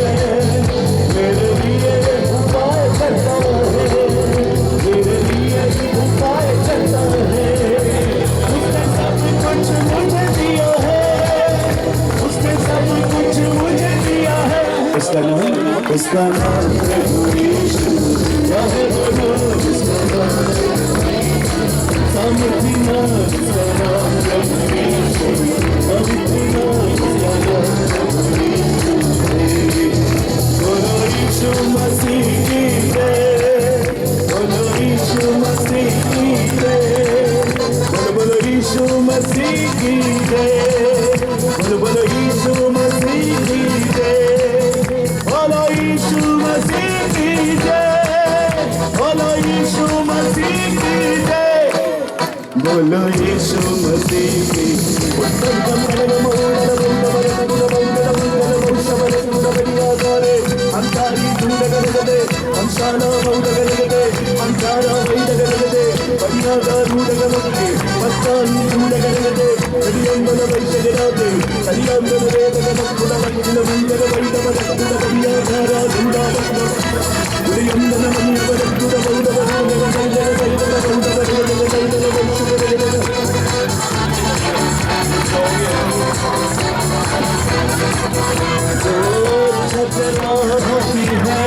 मेरे लिए उपाय करता है, मेरे लिए उपाय करता है। उसने सब कुछ मुझे दिया है, उसने सब कुछ मुझे दिया है। उसका नाम प्रभु यीशु, चाहे बोलो उसका नाम सामर्थी नाम, उसका नाम प्रभु यीशु, पवित्र नाम उसका नाम प्रभु यीशु है। बोलो यीशु मसीह की जय, बोलो यीशु मसीह की जय, बोलो यीशु मसीह की जय, बोलो यीशु मसीह की जय, बोलो यीशु मसीह की जय, बोलो यीशु मसीह की जय, बोलो यीशु मसीह की। अंसारी ढूंढगलगदे, अंसाना बहुडगलगदे, अंसारा वैडगलगदे, बढ़िया ढूंढगलगदे, मस्तानी ढूंढगलगदे, हरियंबल वैशगराते, हरियंबल वेदगलगुण वंदन वंदन वैदवलगुण बढ़िया धारा ढूंढा हरियंबल मनिवलगुण बहुडगलगदे, वैदगलगदे वैदगलगदे वैशगराते। छजरवाहती है,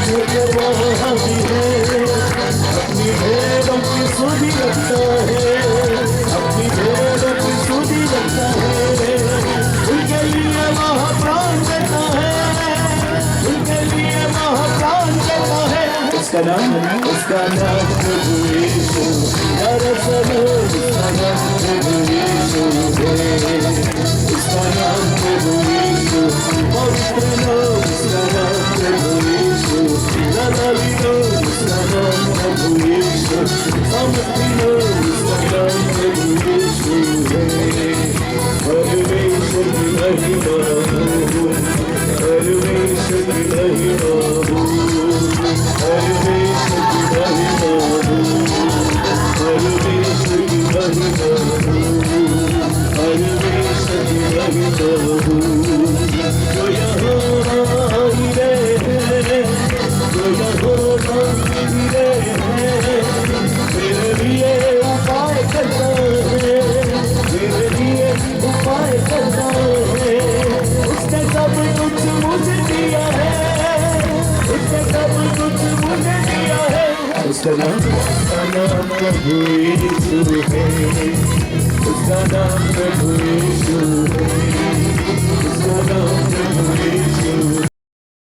छजरवाहती है, अपनी भेड़ों की सुधी लगता है, अपनी भेड़ों की सुधी लगता है, उनके लिए महाप्राण देता है, उनके लिए महाप्राण देता है। उसका नाम प्रभु यीशु, प्यारा सा नाम उसका नाम प्रभु यीशु है, उसका नाम प्रभु यीशु, पवित्र नाम उसका नाम प्रभु यीशु, लाली नाम उसका नाम प्रभु यीशु, सामर्थी नाम उसका नाम प्रभु यीशु है। परमेश्वर की महिमा हो, परमेश्वर की महिमा हो, परमेश्वर की महिमा हो, परमेश्वर की महिमा हो, परमेश्वर की महिमा हो। जो यहोवा गिरे है, जो यहोवा गिरे है, मेरे लिए उपाय करता है, मेरे लिए उपाय करता है। उसने सब कुछ मुझे दिया है, उसने सब कुछ मुझे दिया है। उसका नाम प्रभु यीशु है, उसका नाम प्रभु